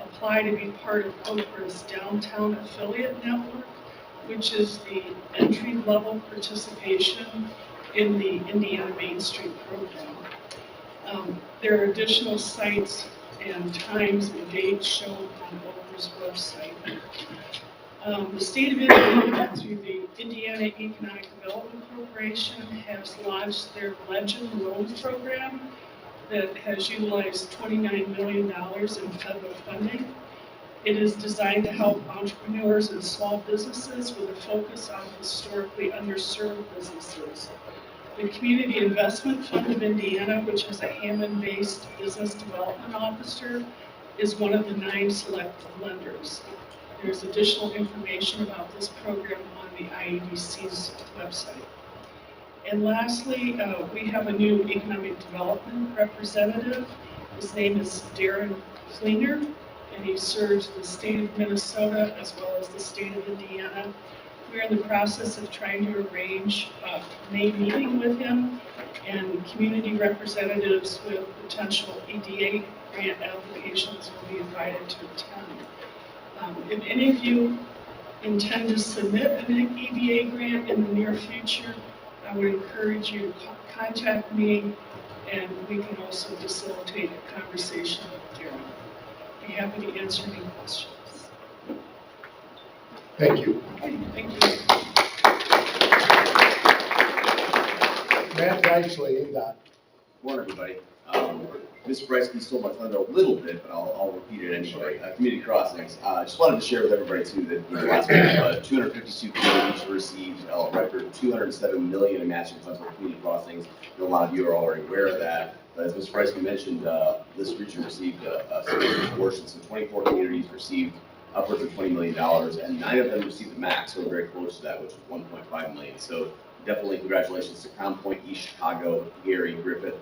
apply to be part of Okra's downtown affiliate network, which is the entry-level participation in the Indiana Main Street program. There are additional sites and times and dates shown on Okra's website. The state of Indiana, through the Indiana Economic Development Corporation, has launched their Legend Loan Program that has utilized $29 million in federal funding. It is designed to help entrepreneurs and small businesses with a focus on historically underserved businesses. The Community Investment Fund of Indiana, which is a Hammond-based business development officer, is one of the 9 selected lenders. There's additional information about this program on the IEDC's website. And lastly, we have a new economic development representative. His name is Darren Fleener, and he serves the state of Minnesota as well as the state of Indiana. We're in the process of trying to arrange a May meeting with him, and community representatives with potential EDA grant applications will be invited to attend. If any of you intend to submit an EDA grant in the near future, I would encourage you to contact me, and we can also facilitate a conversation with Darren. I'd be happy to answer any questions. Thank you. Thank you. Matt Deitchley, NDOT. Morning, everybody. Ms. Breitsky stole my thunder a little bit, but I'll repeat it anyway. Community crossings. Just wanted to share with everybody too that last week 252 communities received a record 207 million in matching funds for community crossings. A lot of you are already aware of that. But as Ms. Breitsky mentioned, this region received a significant portion. So 24 communities received upwards of $20 million, and 9 of them received the max, so very close to that, which was $1.5 million. So definitely congratulations to Crown Point, East Chicago, Gary, Griffith,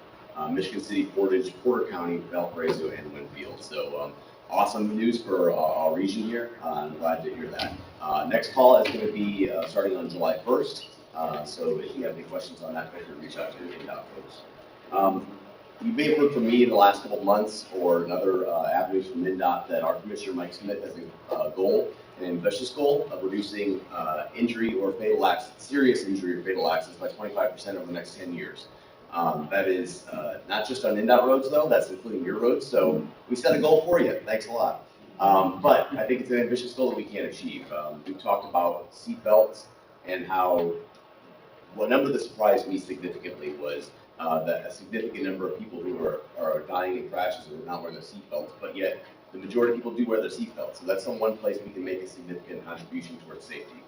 Michigan City, Portage, Porter County, Valparaiso, and Winfield. So awesome news for our region here. I'm glad to hear that. Next call is going to be starting on July 1st. So if you have any questions on that, feel free to reach out to your NDOT folks. You may have heard from me in the last couple of months or in other avenues from NDOT that our Commissioner Mike Smith has a goal, an ambitious goal of reducing injury or fatal accidents, serious injury or fatal accidents by 25% over the next 10 years. That is not just on NDOT roads though, that's including your roads, so we set a goal for you, thanks a lot. But I think it's an ambitious goal that we can't achieve. We talked about seat belts and how one number that surprised me significantly was that a significant number of people who are dying in crashes are not wearing their seat belts, but yet the majority of people do wear their seat belts. So that's the one place we can make a significant contribution towards safety.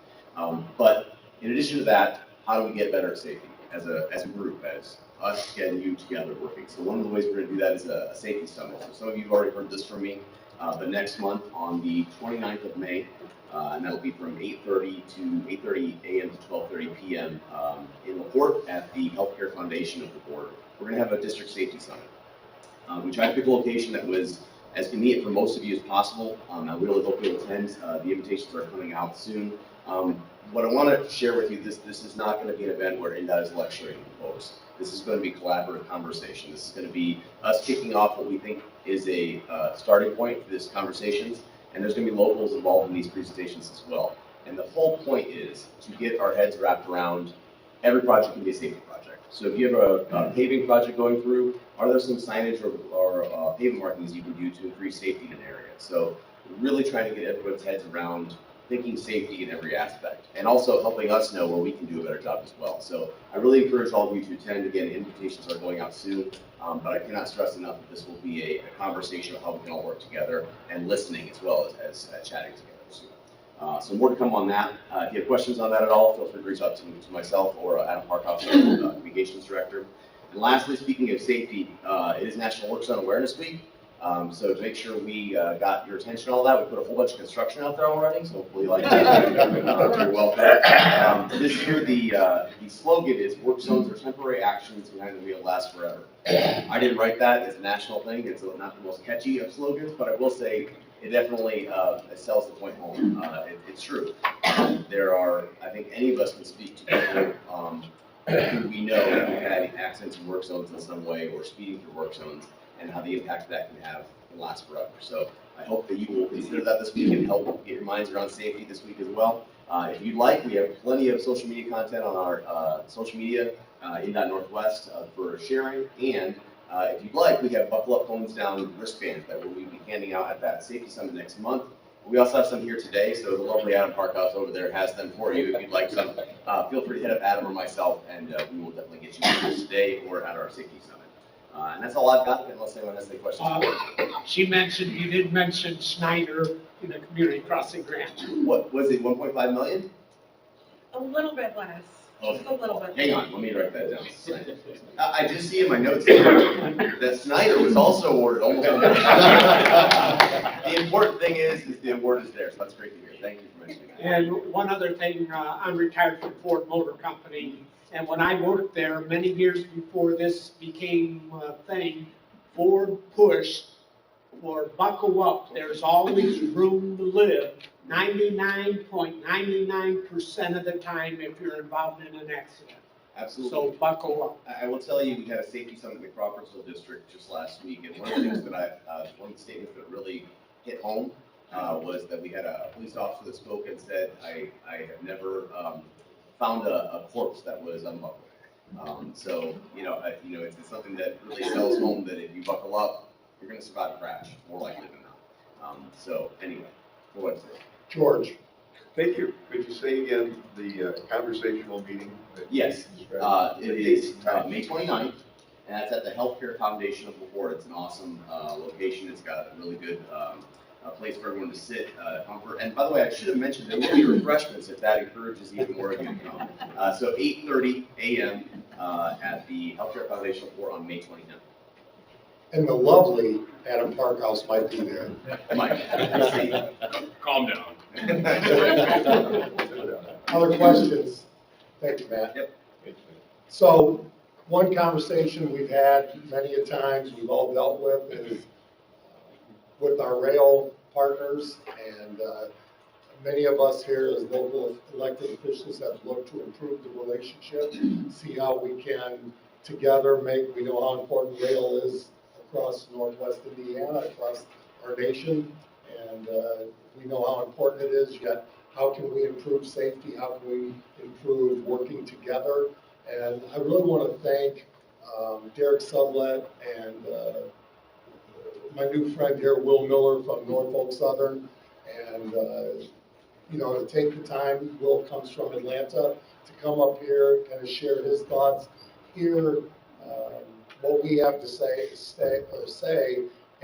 But in addition to that, how do we get better at safety as a group, as us and you together working? So one of the ways we're going to do that is a safety summit. So some of you have already heard this from me. The next month on the 29th of May, and that'll be from 8:30 to 8:30 a.m. to 12:30 p.m. In LaPorte at the Healthcare Foundation of the board. We're going to have a district safety summit. We tried to pick a location that was as convenient for most of you as possible. I really hope you'll attend. The invitations are coming out soon. What I want to share with you, this is not going to be an event where NDOT is lecturing folks. This is going to be collaborative conversation. This is going to be us kicking off what we think is a starting point for this conversations. And there's going to be locals involved in these presentations as well. And the whole point is to get our heads wrapped around every project can be a safety project. So if you have a paving project going through, are there some signage or pavement markings you can do to increase safety in an area? So we're really trying to get everyone's heads around thinking safety in every aspect, and also helping us know where we can do a better job as well. So I really encourage all of you to attend. Again, invitations are going out soon, but I cannot stress enough that this will be a conversation of how we can all work together and listening as well as chatting together. So more to come on that. If you have questions on that at all, feel free to reach out to myself or Adam Parkhouse, our Communications Director. And lastly, speaking of safety, it is National Work Zone Awareness Week. So to make sure we got your attention on all that, we put a whole bunch of construction out there already, so hopefully you like that. You're welcome. This year, the slogan is "Work zones are temporary actions behind the wheel last forever." I didn't write that. It's a national thing. It's not the most catchy of slogans, but I will say it definitely it sells the point home. It's true. There are, I think any of us can speak to people who we know have had accidents in work zones in some way or speeding through work zones, and how the impact that can have can last forever. So I hope that you will consider that this week and help get your minds around safety this week as well. If you'd like, we have plenty of social media content on our social media, in.northwest for sharing. And if you'd like, we have Buckle Up Homes Down wristbands that we'll be handing out at that safety summit next month. We also have some here today, so the lovely Adam Parkhouse over there has them for you. If you'd like some, feel free to hit up Adam or myself, and we will definitely get you today or at our safety summit. And that's all I've got, unless anyone has any questions. You did mention Schneider in the community crossing grant. What, was it 1.5 million? A little bit less, just a little bit. Hang on, let me write that down. I just see in my notes that Snyder was also awarded almost. The important thing is the award is there, so that's great to hear. Thank you for mentioning that. And one other thing, I'm retired from Ford Motor Company, and when I worked there many years before this became a thing, Ford pushed for buckle up. There's always room to live 99.99% of the time if you're involved in an accident. Absolutely. So buckle up. I will tell you, we had a safety summit in the Crawfordsville district just last week, and one of the things that one of the statements that really hit home was that we had a police officer that spoke and said, I have never found a corpse that was unbuckled. So, it's something that really sells home that if you buckle up, you're going to survive a crash, more likely than not. So, anyway, for what's it? George. Thank you. Could you say again the conversational meeting? Yes, it is May 29th, and that's at the Healthcare Foundation of LaPorte. It's an awesome location. It's got a really good a place for everyone to sit, comfort. And by the way, I should have mentioned there will be refreshments if that encourages even more of you to come. So 8:30 a.m. At the Healthcare Foundation for on May 29th. And the lovely Adam Parkhouse might be there. Mike, Calm down. Other questions? Thank you, Matt. Yep. So one conversation we've had many a times, we've all dealt with is with our rail partners, and many of us here as local elected officials have looked to improve the relationship, see how we can together we know how important rail is across Northwest Indiana, across our nation, and we know how important it is, yet how can we improve safety, how can we improve working together, and I really want to thank Derek Sublet and my new friend here, Will Miller from Norfolk Southern, and to take the time. Will comes from Atlanta to come up here and share his thoughts, hear what we have to say,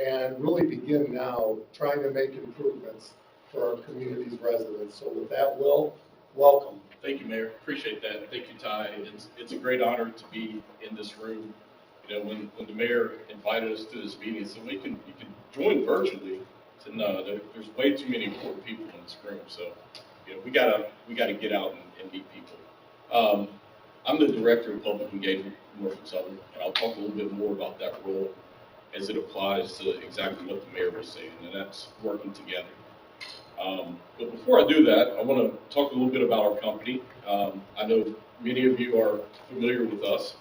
and really begin now trying to make improvements for our community's residents. So with that, Will, welcome. Thank you, Mayor. Appreciate that. Thank you, Ty. It's a great honor to be in this room. When the mayor invited us to this meeting, he said, you can join virtually. I said, no, there's way too many important people in this room. So, we gotta get out and meet people. I'm the Director of Public Engagement for Norfolk Southern, and I'll talk a little bit more about that role as it applies to exactly what the mayor was saying, and that's working together. But before I do that, I want to talk a little bit about our company. I know many of you are familiar with us.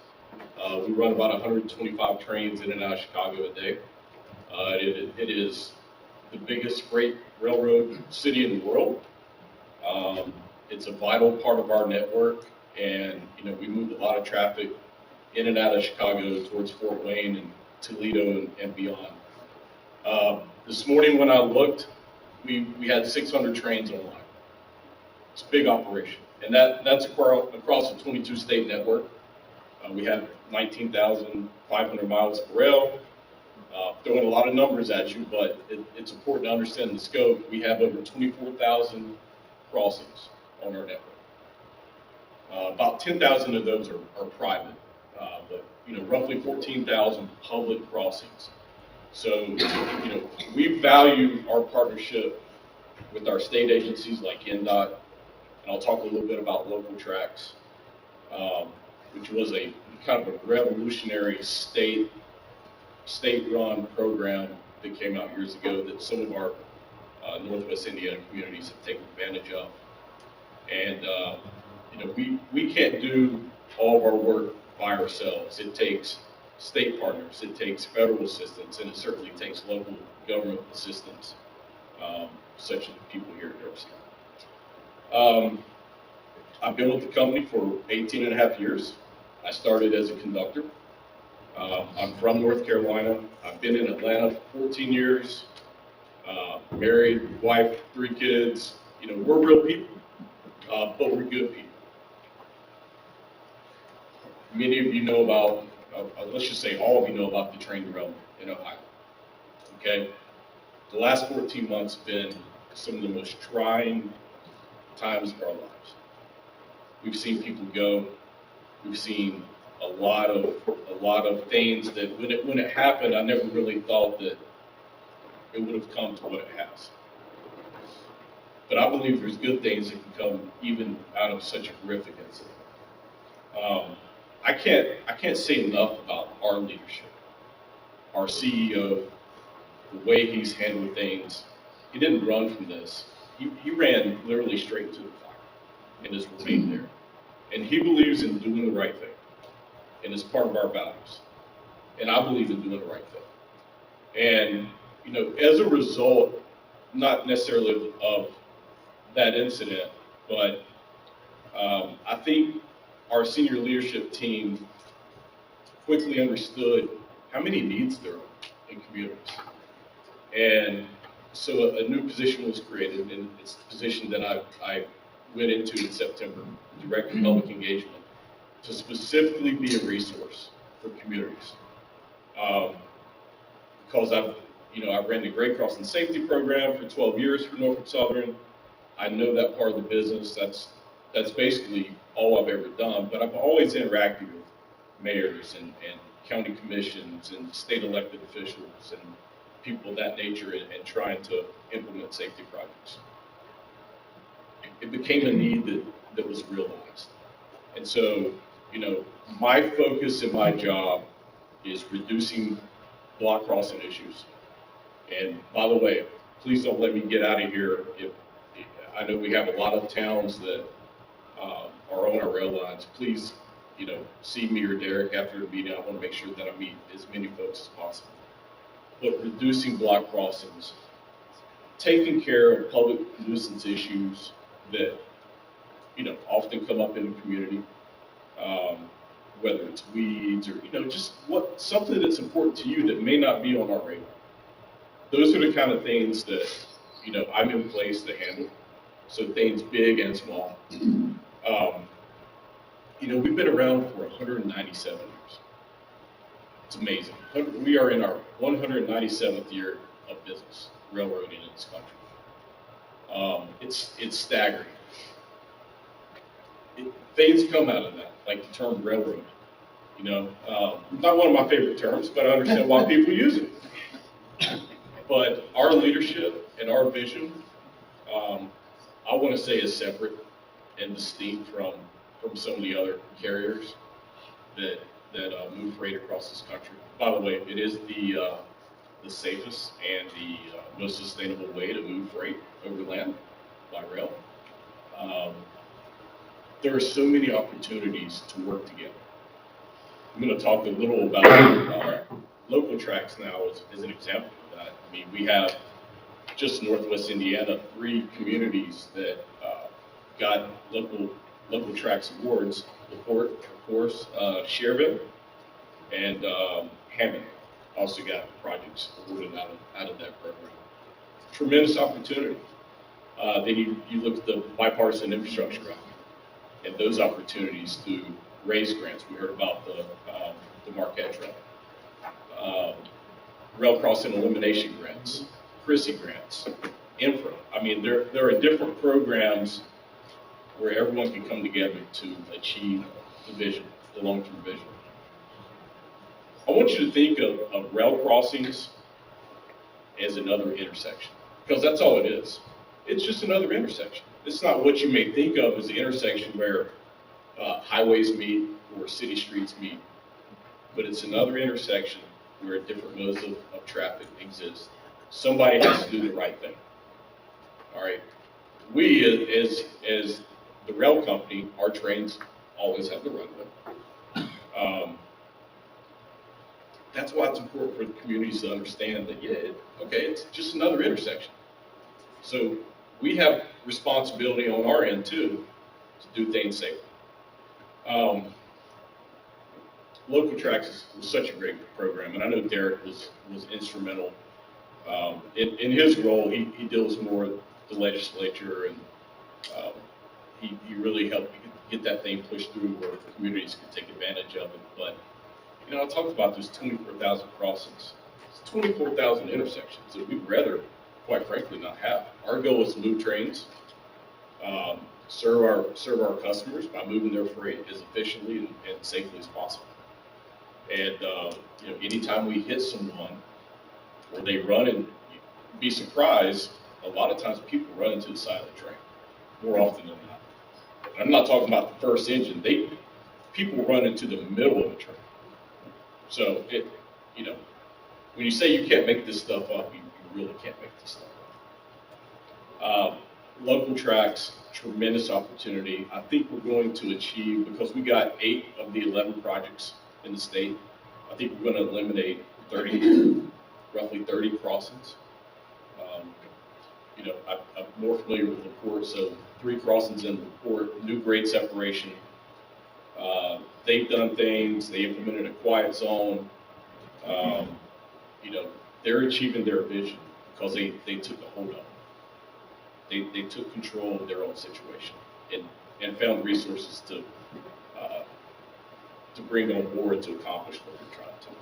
We run about 125 trains in and out of Chicago a day. It is the biggest freight railroad city in the world. It's a vital part of our network, and we move a lot of traffic in and out of Chicago towards Fort Wayne and Toledo and beyond. This morning when I looked, we had 600 trains online. It's a big operation. And that's across a 22-state network. We have 19,500 miles of rail. Throwing a lot of numbers at you, but it's important to understand the scope. We have over 24,000 crossings on our network. About 10,000 of those are private, but roughly 14,000 public crossings. So, we value our partnership with our state agencies like NDOT, and I'll talk a little bit about Local Tracks, which was a kind of a revolutionary state-run program that came out years ago that some of our Northwest Indiana communities have taken advantage of. And we can't do all of our work by ourselves. It takes state partners, it takes federal assistance, and it certainly takes local government assistance, such as the people here at NERC. I've been with the company for 18 and a half years. I started as a conductor. I'm from North Carolina. I've been in Atlanta for 14 years. Married, wife, 3 kids. We're real people, but we're good people. Many of you know about, let's just say all of you know about the train derailment in Ohio. Okay? The last 14 months have been some of the most trying times of our lives. We've seen people go. We've seen a lot of things that when it happened, I never really thought that it would have come to what it has. But I believe there's good things that can come even out of such a horrific incident. I can't say enough about our leadership, our CEO, the way he's handled things. He didn't run from this. He ran literally straight to the fire and has remained there. And he believes in doing the right thing. And it's part of our values. And I believe in doing the right thing. And, as a result, not necessarily of that incident, but I think our senior leadership team quickly understood how many needs there are in communities. And so a new position was created, and it's the position that I went into in September, Director of Public Engagement, to specifically be a resource for communities. Because I ran the Grade Crossing Safety Program for 12 years for Norfolk Southern. I know that part of the business. That's basically all I've ever done, but I've always interacted with mayors and county commissions and state elected officials and people of that nature and trying to implement safety projects. It became a need that was realized. And so, my focus in my job is reducing block crossing issues. And by the way, please don't let me get out of here. I know we have a lot of towns that are on our rail lines. Please, see me or Derek after the meeting. I want to make sure that I meet as many folks as possible. But reducing block crossings, taking care of public nuisance issues that, often come up in the community, whether it's weeds or, just something that's important to you that may not be on our radar. Those are the kind of things that, I'm in place to handle. So things big and small. We've been around for 197 years. It's amazing. We are in our 197th year of business, railroading in this country. It's staggering. Things come out of that, like the term railroad. Not one of my favorite terms, but I understand why people use it. But our leadership and our vision, I want to say, is separate and distinct from some of the other carriers that move freight across this country. By the way, it is the safest and the most sustainable way to move freight over land by rail. There are so many opportunities to work together. I'm going to talk a little about Local Tracks now as an example of that. I mean, we have just Northwest Indiana 3 communities that got Local Tracks awards. LaPorte, of course, Cherville, and Hammond also got projects awarded out of that program. Tremendous opportunity. Then you look at the bipartisan infrastructure act and those opportunities to raise grants. We heard about the Marquette Trail, rail crossing elimination grants, CRISI grants, infra. I mean, there are different programs where everyone can come together to achieve the vision, the long-term vision. I want you to think of rail crossings as another intersection, because that's all it is. It's just another intersection. It's not what you may think of as the intersection where highways meet or city streets meet, but it's another intersection where different modes of traffic exist. Somebody has to do the right thing. All right. We, as the rail company, our trains always have the runway. That's why it's important for the communities to understand that, it's just another intersection. So we have responsibility on our end too to do things safely. Local Tracks was such a great program, and I know Derek was instrumental. In his role, he deals more with the legislature, and he really helped get that thing pushed through where communities could take advantage of it. But I talked about those 24,000 crossings. It's 24,000 intersections that we'd rather, quite frankly, not have. Our goal is to move trains, serve our customers by moving their freight as efficiently and safely as possible. And anytime we hit someone where they run, and you'd be surprised, a lot of times people run into the side of the train, more often than not. I'm not talking about the first engine. People run into the middle of the train. So when you say you can't make this stuff up, you really can't make this stuff up. Local Tracks, tremendous opportunity. I think we're going to achieve, because we got 8 of the 11 projects in the state, I think we're going to eliminate roughly 30 crossings. I'm more familiar with LaPorte, so 3 crossings in LaPorte, new grade separation. They've done things, they implemented a quiet zone. They're achieving their vision because they took a hold of it. They took control of their own situation and found resources to bring on board to accomplish what they're trying to do.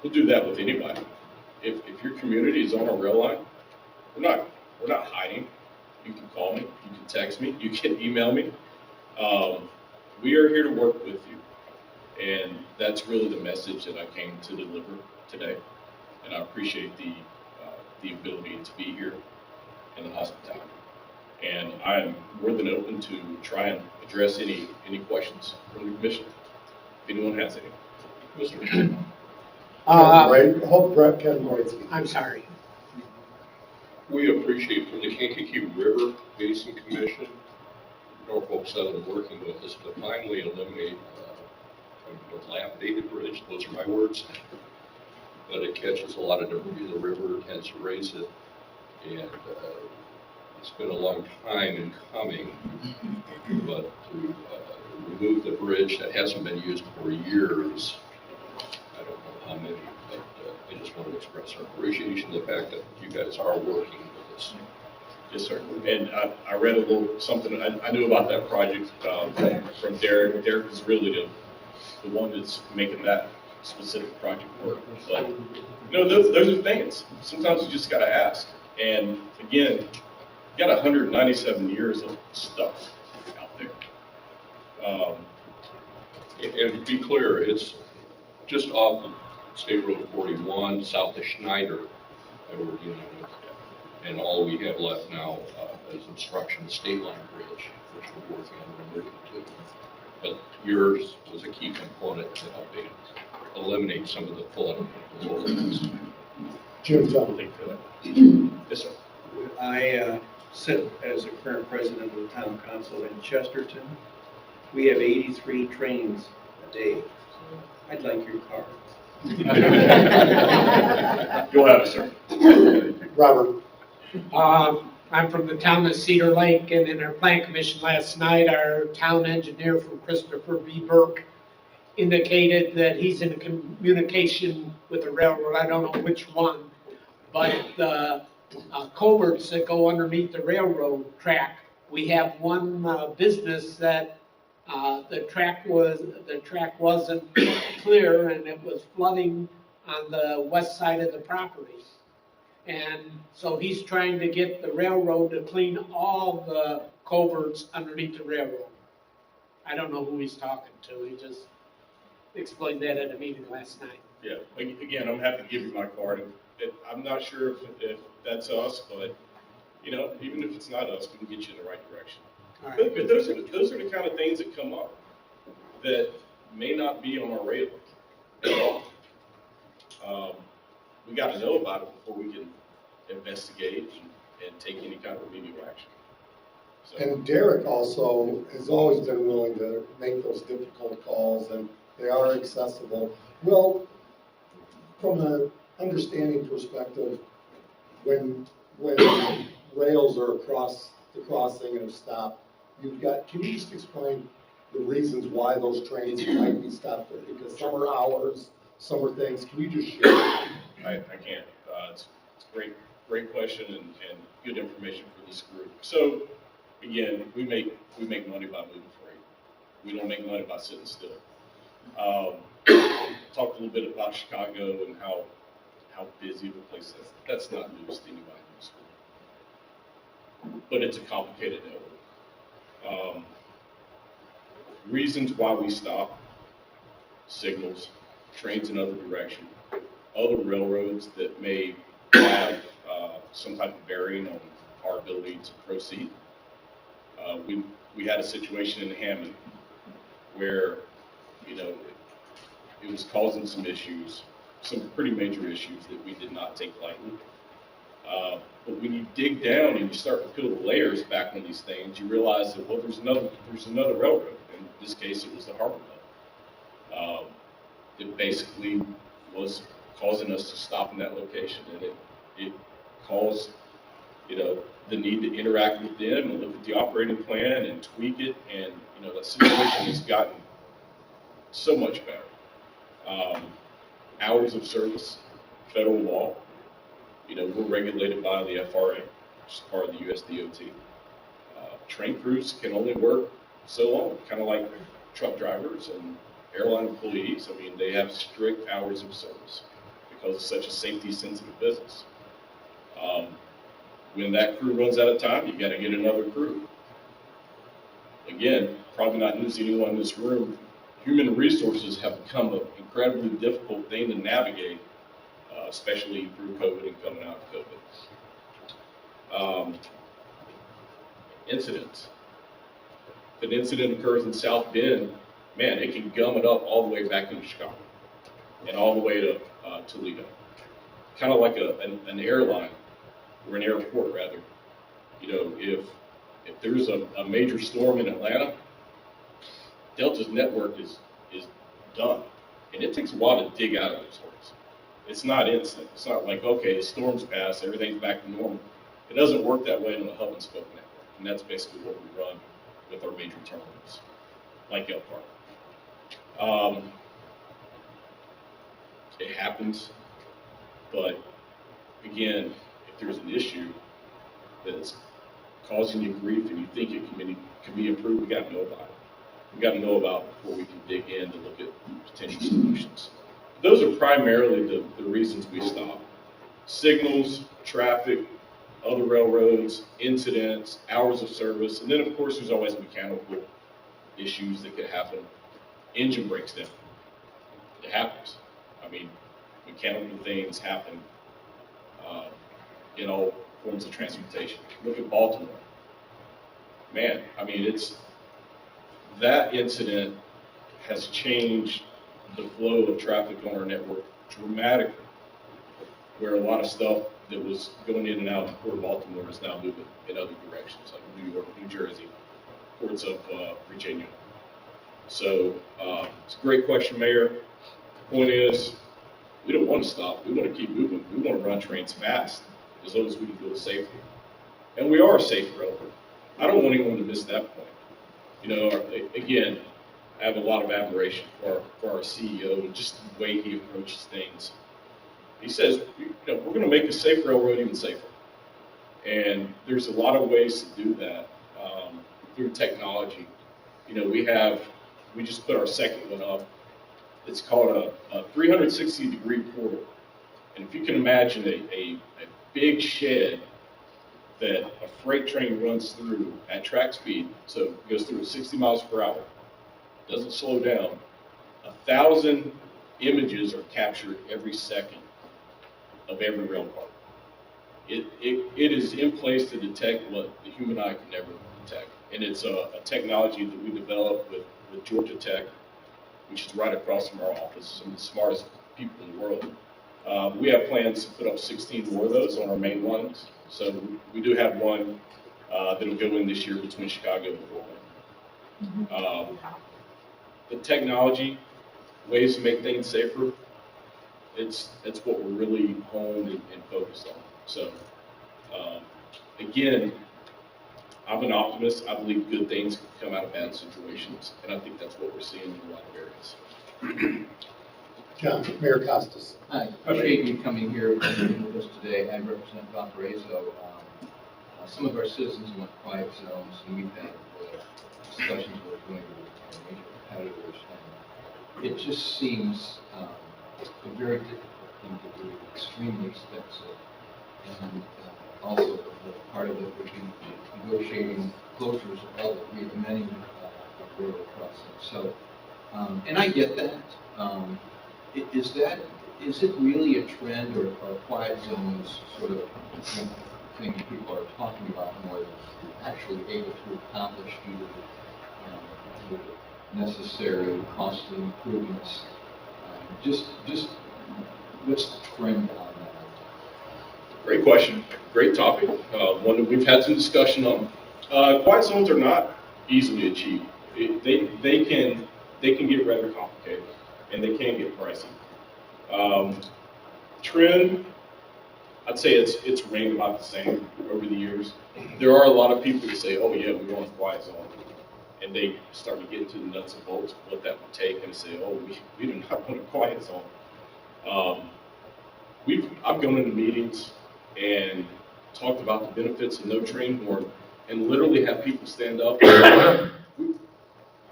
We'll do that with anybody. If your community is on a rail line, we're not hiding. You can call me, you can text me, you can email me. We are here to work with you, and that's really the message that I came to deliver today. And I appreciate the ability to be here and the hospitality. And I'm more than open to try and address any questions from the commission, if anyone has any. Mr. Kevin Groitsky. I'm sorry. We appreciate from the Kankakee River Basin Commission, Norfolk Southern working with us to finally eliminate a dilapidated bridge. Those are my words. But it catches a lot of debris. The river tends to raise it, and it's been a long time in coming. But to remove the bridge that hasn't been used for years, I don't know how many, but I just want to express our appreciation of the fact that you guys are working with us. Yes, sir. And I read a little something I knew about that project from Derek. Derek is really the one that's making that specific project work. But those are things. Sometimes you just got to ask. And again, you got 197 years of stuff out there. And to be clear, it's just off of State Road 41, south of Schneider, that we're dealing with. And all we have left now is obstruction of State Line Bridge, which we're working on removing too. But yours was a key component to helping eliminate some of the flooding. Jim, Yes, sir. I sit as the current president of the town council in Chesterton. We have 83 trains a day. So I'd like your car. You'll have it, sir. Robert. I'm from the town of Cedar Lake, and in our plan commission last night, our town engineer from Christopher B. Burke indicated that he's in communication with the railroad. I don't know which one, but the culverts that go underneath the railroad track. We have one business that the track wasn't clear and it was flooding on the west side of the property. And so he's trying to get the railroad to clean all the culverts underneath the railroad. I don't know who he's talking to. He just explained that at a meeting last night. Yeah, again, I'm happy to give you my card. I'm not sure if that's us, but, you know, even if it's not us, we can get you in the right direction. All right. But those are the kind of things that come up that may not be on our radar at all. We got to know about it before we can investigate and take any kind of remedial action. So. And Derek also has always been willing to make those difficult calls, and they are accessible. Well, from an understanding perspective, when rails are across the crossing and stop, can you just explain the reasons why those trains might be stopped there? Because some are hours, some are things. Can you just share? I can't. It's a great question and good information for this group. So again, we make money by moving freight. We don't make money by sitting still. Talked a little bit about Chicago and how busy of a place is. That's not news to anybody in the school. But it's a complicated network. Reasons why we stop: signals, trains in other direction, other railroads that may have some type of bearing on our ability to proceed. We had a situation in Hammond where, you know, it was causing some issues, some pretty major issues that we did not take lightly. But when you dig down and you start to peel the layers back on these things, you realize that, well, there's another railroad. In this case, it was the Harbor Belt. That basically was causing us to stop in that location, and it caused, you know, the need to interact with them and look at the operating plan and tweak it, and, you know, that situation has gotten so much better. Hours of service, federal law, you know, we're regulated by the FRA, which is part of the USDOT. Train crews can only work so long, kind of like truck drivers and airline employees. I mean, they have strict hours of service because it's such a safety-sensitive business. When that crew runs out of time, you got to get another crew. Again, probably not news to anyone in this room. Human resources have become an incredibly difficult thing to navigate, especially through COVID and coming out of COVID. Incidents. If an incident occurs in South Bend, man, it can gum it up all the way back into Chicago and all the way to Toledo. Kind of like an airline, or an airport rather. You know, if there's a major storm in Atlanta, Delta's network is done. And it takes a while to dig out of those holes. It's not instant. It's not like, okay, the storm's passed, everything's back to normal. It doesn't work that way in the hub and spoke network. And that's basically what we run with our major terminals, like Elkhart. It happens, but again, if there's an issue that's causing you grief and you think it can be improved, we got to know about it. We got to know about it before we can dig in to look at potential solutions. Those are primarily the reasons we stop. Signals, traffic, other railroads, incidents, hours of service, and then of course there's always mechanical issues that could happen. Engine breaks down. It happens. I mean, mechanical things happen in all forms of transportation. Look at Baltimore. Man, I mean, that incident has changed the flow of traffic on our network dramatically, where a lot of stuff that was going in and out of the Port of Baltimore is now moving in other directions, like New York, New Jersey, ports of Virginia. So it's a great question, Mayor. The point is, we don't want to stop. We want to keep moving. We want to run trains fast, as long as we can do it safely. And we are a safe railroad. I don't want anyone to miss that point. You know, again, I have a lot of admiration for our CEO and just the way he approaches things. He says, you know, we're going to make a safe railroad even safer. And there's a lot of ways to do that through technology. You know, we just put our second one up. It's called a 360-degree portal. And if you can imagine a big shed that a freight train runs through at track speed, so it goes through at 60 miles per hour, doesn't slow down, 1,000 images are captured every second of every rail car. It is in place to detect what the human eye can never detect. And it's a technology that we developed with Georgia Tech, which is right across from our office, some of the smartest people in the world. We have plans to put up 16 more of those on our main lines. So we do have one that'll go in this year between Chicago and Portland. The technology, ways to make things safer, it's what we're really honed and focused on. So again, I'm an optimist. I believe good things can come out of bad situations, and I think that's what we're seeing in a lot of areas. John, Mayor Costas. Hi, appreciate you coming here and meeting with us today. I represent Valparaiso. Some of our citizens want quiet zones, and we've had discussions with going to our major competitors. And it just seems a very difficult thing to do, extremely expensive, and also part of it would be negotiating closures of all the many railroad crossings. So, and I get that. Is it really a trend, or are quiet zones sort of a thing people are talking about more than actually able to accomplish due to the necessary costly improvements? Just what's the trend on that? Great question, great topic, one that we've had some discussion on. Quiet zones are not easily achieved. They can get rather complicated, and they can get pricey. Trend, I'd say it's remained about the same over the years. There are a lot of people that say, oh yeah, we want a quiet zone. And they start to get into the nuts and bolts of what that would take and say, oh, we do not want a quiet zone. I've gone into meetings and talked about the benefits of no train horn, and literally have people stand up and say,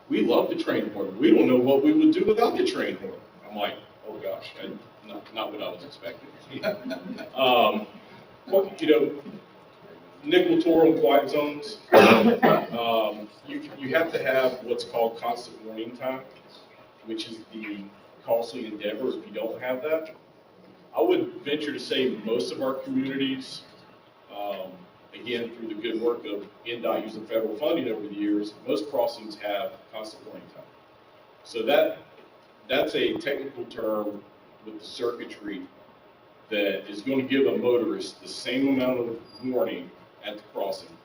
we love the train horn. We don't know what we would do without the train horn. I'm like, oh gosh, not what I was expecting. Well, you know, nickel total quiet zones, you have to have what's called constant warning time, which is the costly endeavor if you don't have that. I would venture to say most of our communities, again, through the good work of NDOT using federal funding over the years, most crossings have constant warning time. So that's a technical term with the circuitry that is going to give a motorist the same amount of warning at the crossing,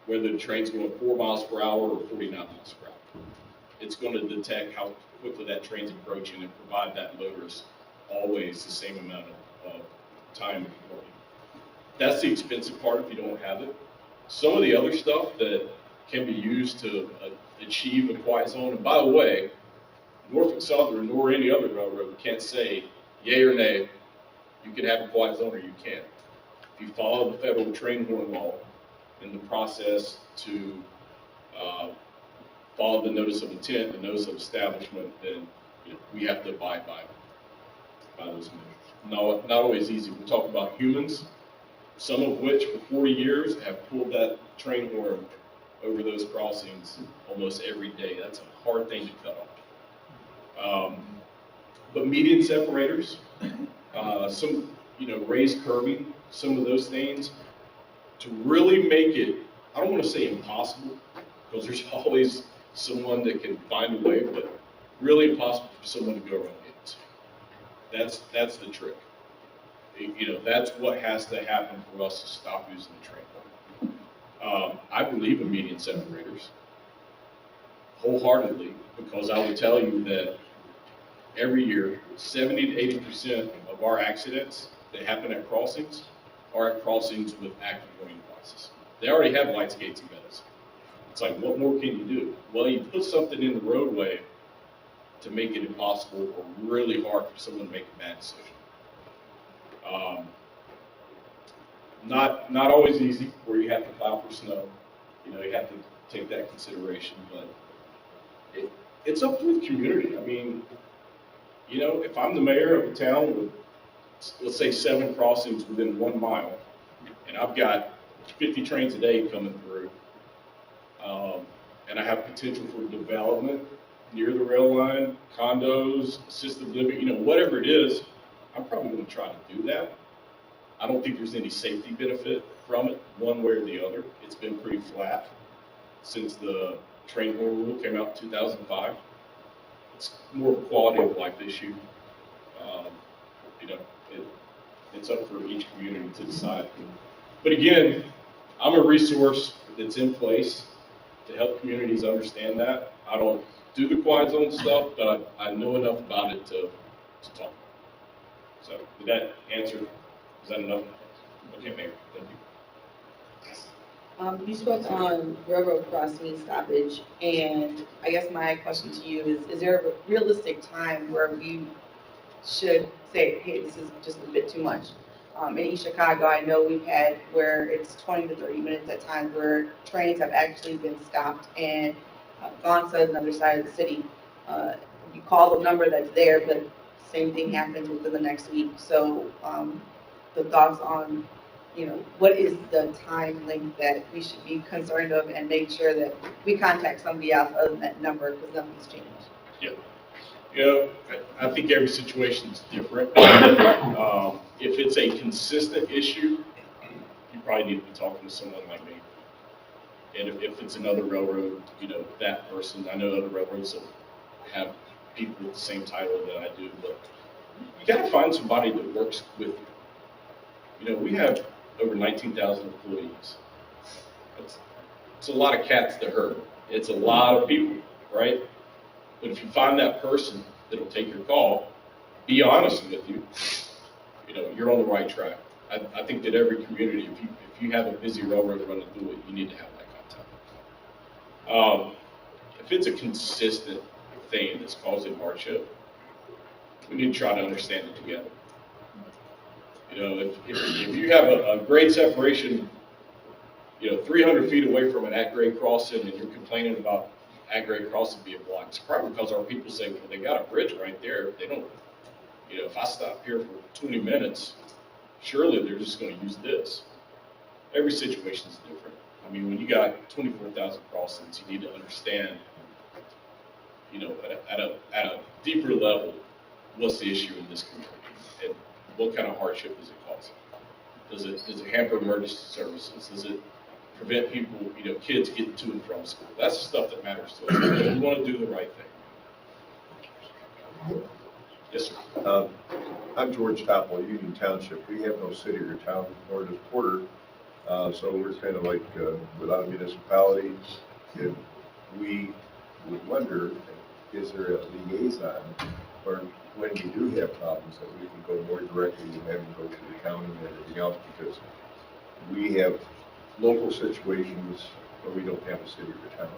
whether the train's going 4 miles per hour or 49 miles per hour. It's going to detect how quickly that train's approaching and provide that motorist always the same amount of time of warning. That's the expensive part if you don't have it. Some of the other stuff that can be used to achieve a quiet zone, and by the way, Norfolk Southern nor any other railroad can't say yay or nay, you can have a quiet zone or you can't. If you follow the federal train horn law and the process to follow the notice of intent, the notice of establishment, then we have to abide by those measures. Not always easy. We talk about humans, some of which for 40 years have pulled that train horn over those crossings almost every day. That's a hard thing to cut off. But median separators, some raised curbing, some of those things to really make it, I don't want to say impossible, because there's always someone that can find a way, but really impossible for someone to go around it. That's the trick. That's what has to happen for us to stop using the train horn. I believe in median separators wholeheartedly, because I will tell you that every year, 70 to 80% of our accidents that happen at crossings are at crossings with active warning devices. They already have lights, gates, and bells. It's like, what more can you do? Well, you put something in the roadway to make it impossible or really hard for someone to make a bad decision. Not always easy, where you have to plow for snow. You know, you have to take that consideration, but it's up to the community. I mean, you know, if I'm the mayor of a town with, let's say, 7 crossings within 1 mile, and I've got 50 trains a day coming through, and I have potential for development near the rail line, condos, assisted living, you know, whatever it is, I'm probably going to try to do that. I don't think there's any safety benefit from it, one way or the other. It's been pretty flat since the train horn rule came out in 2005. It's more of a quality of life issue. You know, it's up for each community to decide. But again, I'm a resource that's in place to help communities understand that. I don't do the quiet zone stuff, but I know enough about it to talk. So did that answer? Is that enough? Okay, Mayor, thank you. You spoke on railroad crossing stoppage, and I guess my question to you is there a realistic time where we should say, hey, this is just a bit too much? In East Chicago, I know we've had where it's 20 to 30 minutes at times where trains have actually been stopped and gone to another side of the city. You call the number that's there, but same thing happens within the next week. So the thoughts on, you know, what is the time length that we should be concerned of and make sure that we contact somebody else other than that number because nothing's changed. Yeah. You know, I think every situation is different. If it's a consistent issue, you probably need to be talking to someone like me. And if it's another railroad, you know, that person, I know other railroads that have people with the same title that I do, but you got to find somebody that works with you. You know, we have over 19,000 employees. It's a lot of cats to herd. It's a lot of people, right? But if you find that person that'll take your call, be honest with you, you know, you're on the right track. I think that every community, if you have a busy railroad running through it, you need to have that contact. If it's a consistent thing that's causing hardship, we need to try to understand it together. You know, if you have a grade separation, you know, 300 feet away from an at-grade crossing and you're complaining about at-grade crossing being blocked, it's probably because our people say, well, they got a bridge right there. They don't, you know, if I stop here for 20 minutes, surely they're just going to use this. Every situation is different. I mean, when you got 24,000 crossings, you need to understand, you know, at a deeper level, what's the issue in this community? And what kind of hardship is it causing? Does it hamper emergency services? Does it prevent people, you know, kids getting to and from school? That's the stuff that matters to us. We want to do the right thing. Yes, sir. I'm George Topple, Union Township. We have no city or town, nor does Porter. So we're kind of like without a municipality. If we would wonder, is there a liaison, or when we do have problems, that we can go more directly than having to go to the county and everything else, because we have local situations where we don't have a city or town.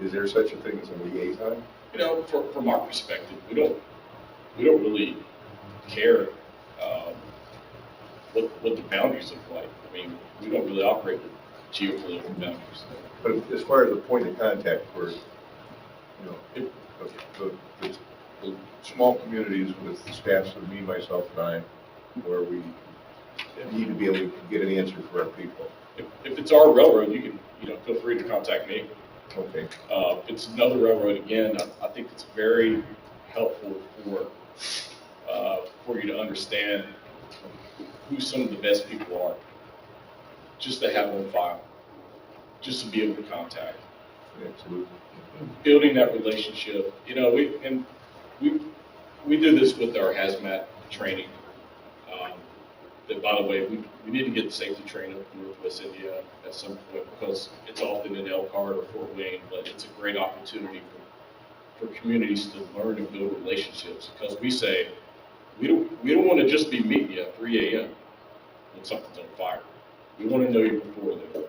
Is there such a thing as a liaison? You know, from our perspective, we don't really care what the boundaries look like. I mean, we don't really operate with geopolitical boundaries. But as far as the point of contact for, you know, the small communities with the staffs of me, myself, and I, where we need to be able to get an answer for our people. If it's our railroad, you can, you know, feel free to contact me. Okay. If it's another railroad, again, I think it's very helpful for you to understand who some of the best people are, just to have on file, just to be able to contact. Absolutely. Building that relationship, you know, we do this with our hazmat training. That, by the way, we need to get the safety training up in Northwest India at some point, because it's often in Elkhart or Fort Wayne, but it's a great opportunity for communities to learn and build relationships. Because we say, we don't want to just be meeting you at 3 a.m. when something's on fire. We want to know you before then,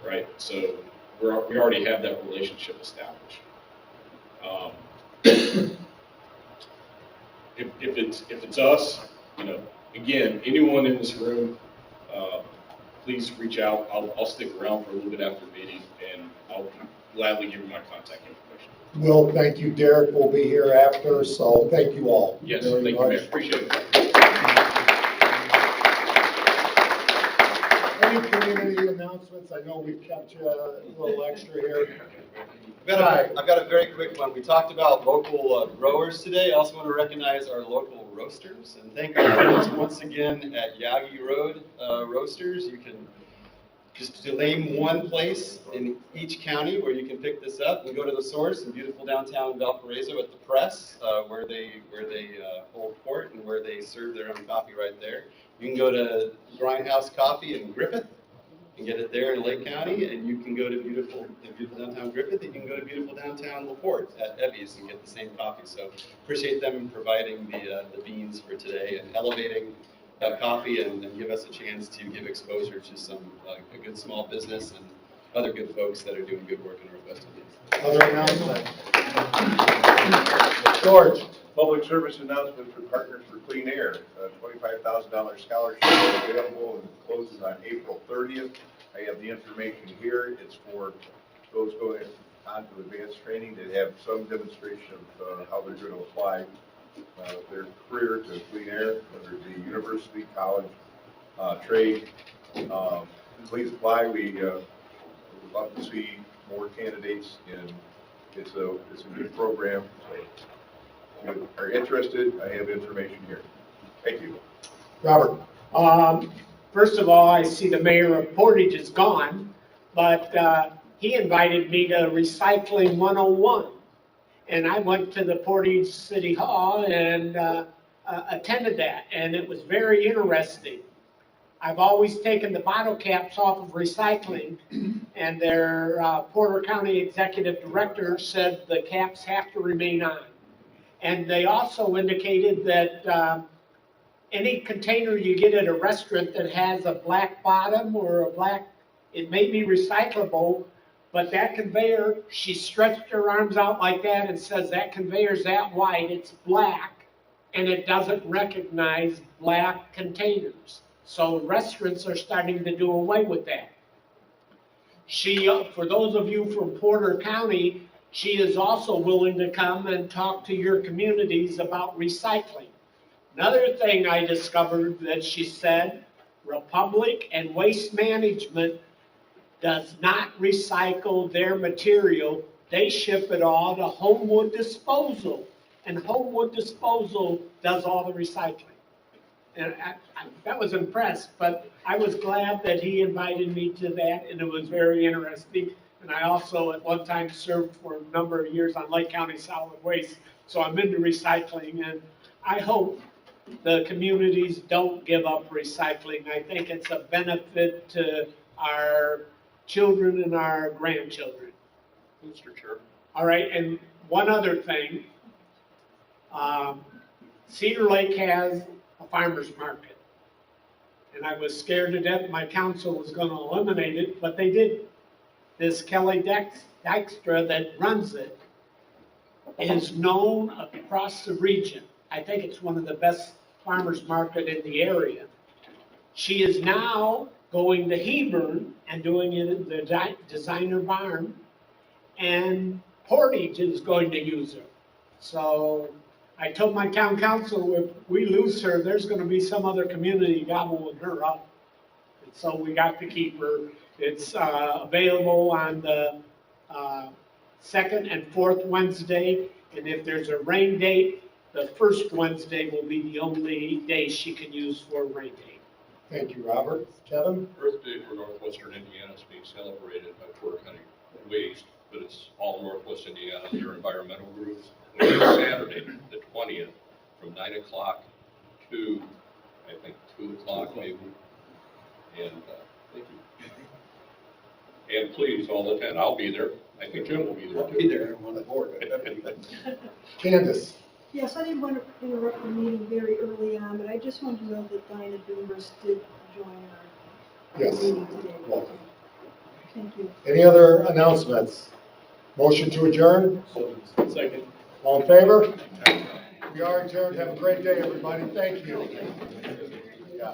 right? So we already have that relationship established. If it's us, you know, again, anyone in this room, please reach out. I'll stick around for a little bit after the meeting, and I'll gladly give you my contact information. Will, thank you. Derek will be here after, so thank you all. Yes, very thank you, much. man. Appreciate it. Any community announcements? I know we've kept you a little extra here. I've got a very quick one. We talked about local growers today. I also want to recognize our local roasters and thank our friends once again at Yagi Road Roasters. You can just name one place in each county where you can pick this up and go to the source in beautiful downtown Valparaiso at the Press, where they hold court and where they serve their own coffee right there. You can go to Grindhouse Coffee in Griffith and get it there in Lake County, and you can go to beautiful downtown Griffith, and you can go to beautiful downtown LaPorte at Evie's and get the same coffee. So appreciate them providing the beans for today and elevating coffee and give us a chance to give exposure to some a good small business and other good folks that are doing good work in Northwest Indiana. Other announcements? George. Public service announcement for Partners for Clean Air, $25,000 scholarship available and closes on April 30th. I have the information here. It's for those going on to advanced training that have some demonstration of how they're going to apply their career to clean air, whether it be university, college, trade. Please apply. We would love to see more candidates, and it's a good program. So if you are interested, I have information here. Thank you. Robert. First of all, I see the mayor of Portage is gone, but he invited me to Recycling 101. And I went to the Portage City Hall and attended that, and it was very interesting. I've always taken the bottle caps off of recycling, and their Porter County Executive Director said the caps have to remain on. And they also indicated that any container you get at a restaurant that has a black bottom or it may be recyclable, but that conveyor, she stretched her arms out like that and says that conveyor's that wide, it's black, and it doesn't recognize black containers. So restaurants are starting to do away with that. She, for those of you from Porter County, she is also willing to come and talk to your communities about recycling. Another thing I discovered that she said, Republic and Waste Management does not recycle their material. They ship it all to Homewood Disposal, and Homewood Disposal does all the recycling. And that was impressed, but I was glad that he invited me to that, and it was very interesting. And I also at one time served for a number of years on Lake County Solid Waste, so I'm into recycling, and I hope the communities don't give up recycling. I think it's a benefit to our children and our grandchildren. Mr. Chair. All right, and one other thing. Cedar Lake has a farmer's market. And I was scared to death my council was going to eliminate it, but they didn't. This Kelly Dykstra that runs it is known across the region. I think it's one of the best farmers market in the area. She is now going to Hebron and doing it in the designer barn, and Portage is going to use her. So I told my town council, if we lose her, there's going to be some other community gobbling her up. And so we got to keep her. It's available on the second and fourth Wednesday, and if there's a rain date, the first Wednesday will be the only day she can use for a rain date. Thank you, Robert. Kevin? Earth Day for Northwestern Indiana is being celebrated by Porter County Waste, but it's all Northwest Indiana, your environmental groups. It's Saturday, the 20th, from 9 o'clock to, I think, 2 o'clock maybe. And thank you. And please all attend. I'll be there. I think Jim will be there. I'll be there on the board. Candace? Yes, I didn't want to interrupt the meeting very early on, but I just wanted to know that Dinah Boomers did join our Yes. meeting today. Welcome. Thank you. Any other announcements? Motion to adjourn? Second. All in favor? We are adjourned. Have a great day, everybody. Thank you. Yeah.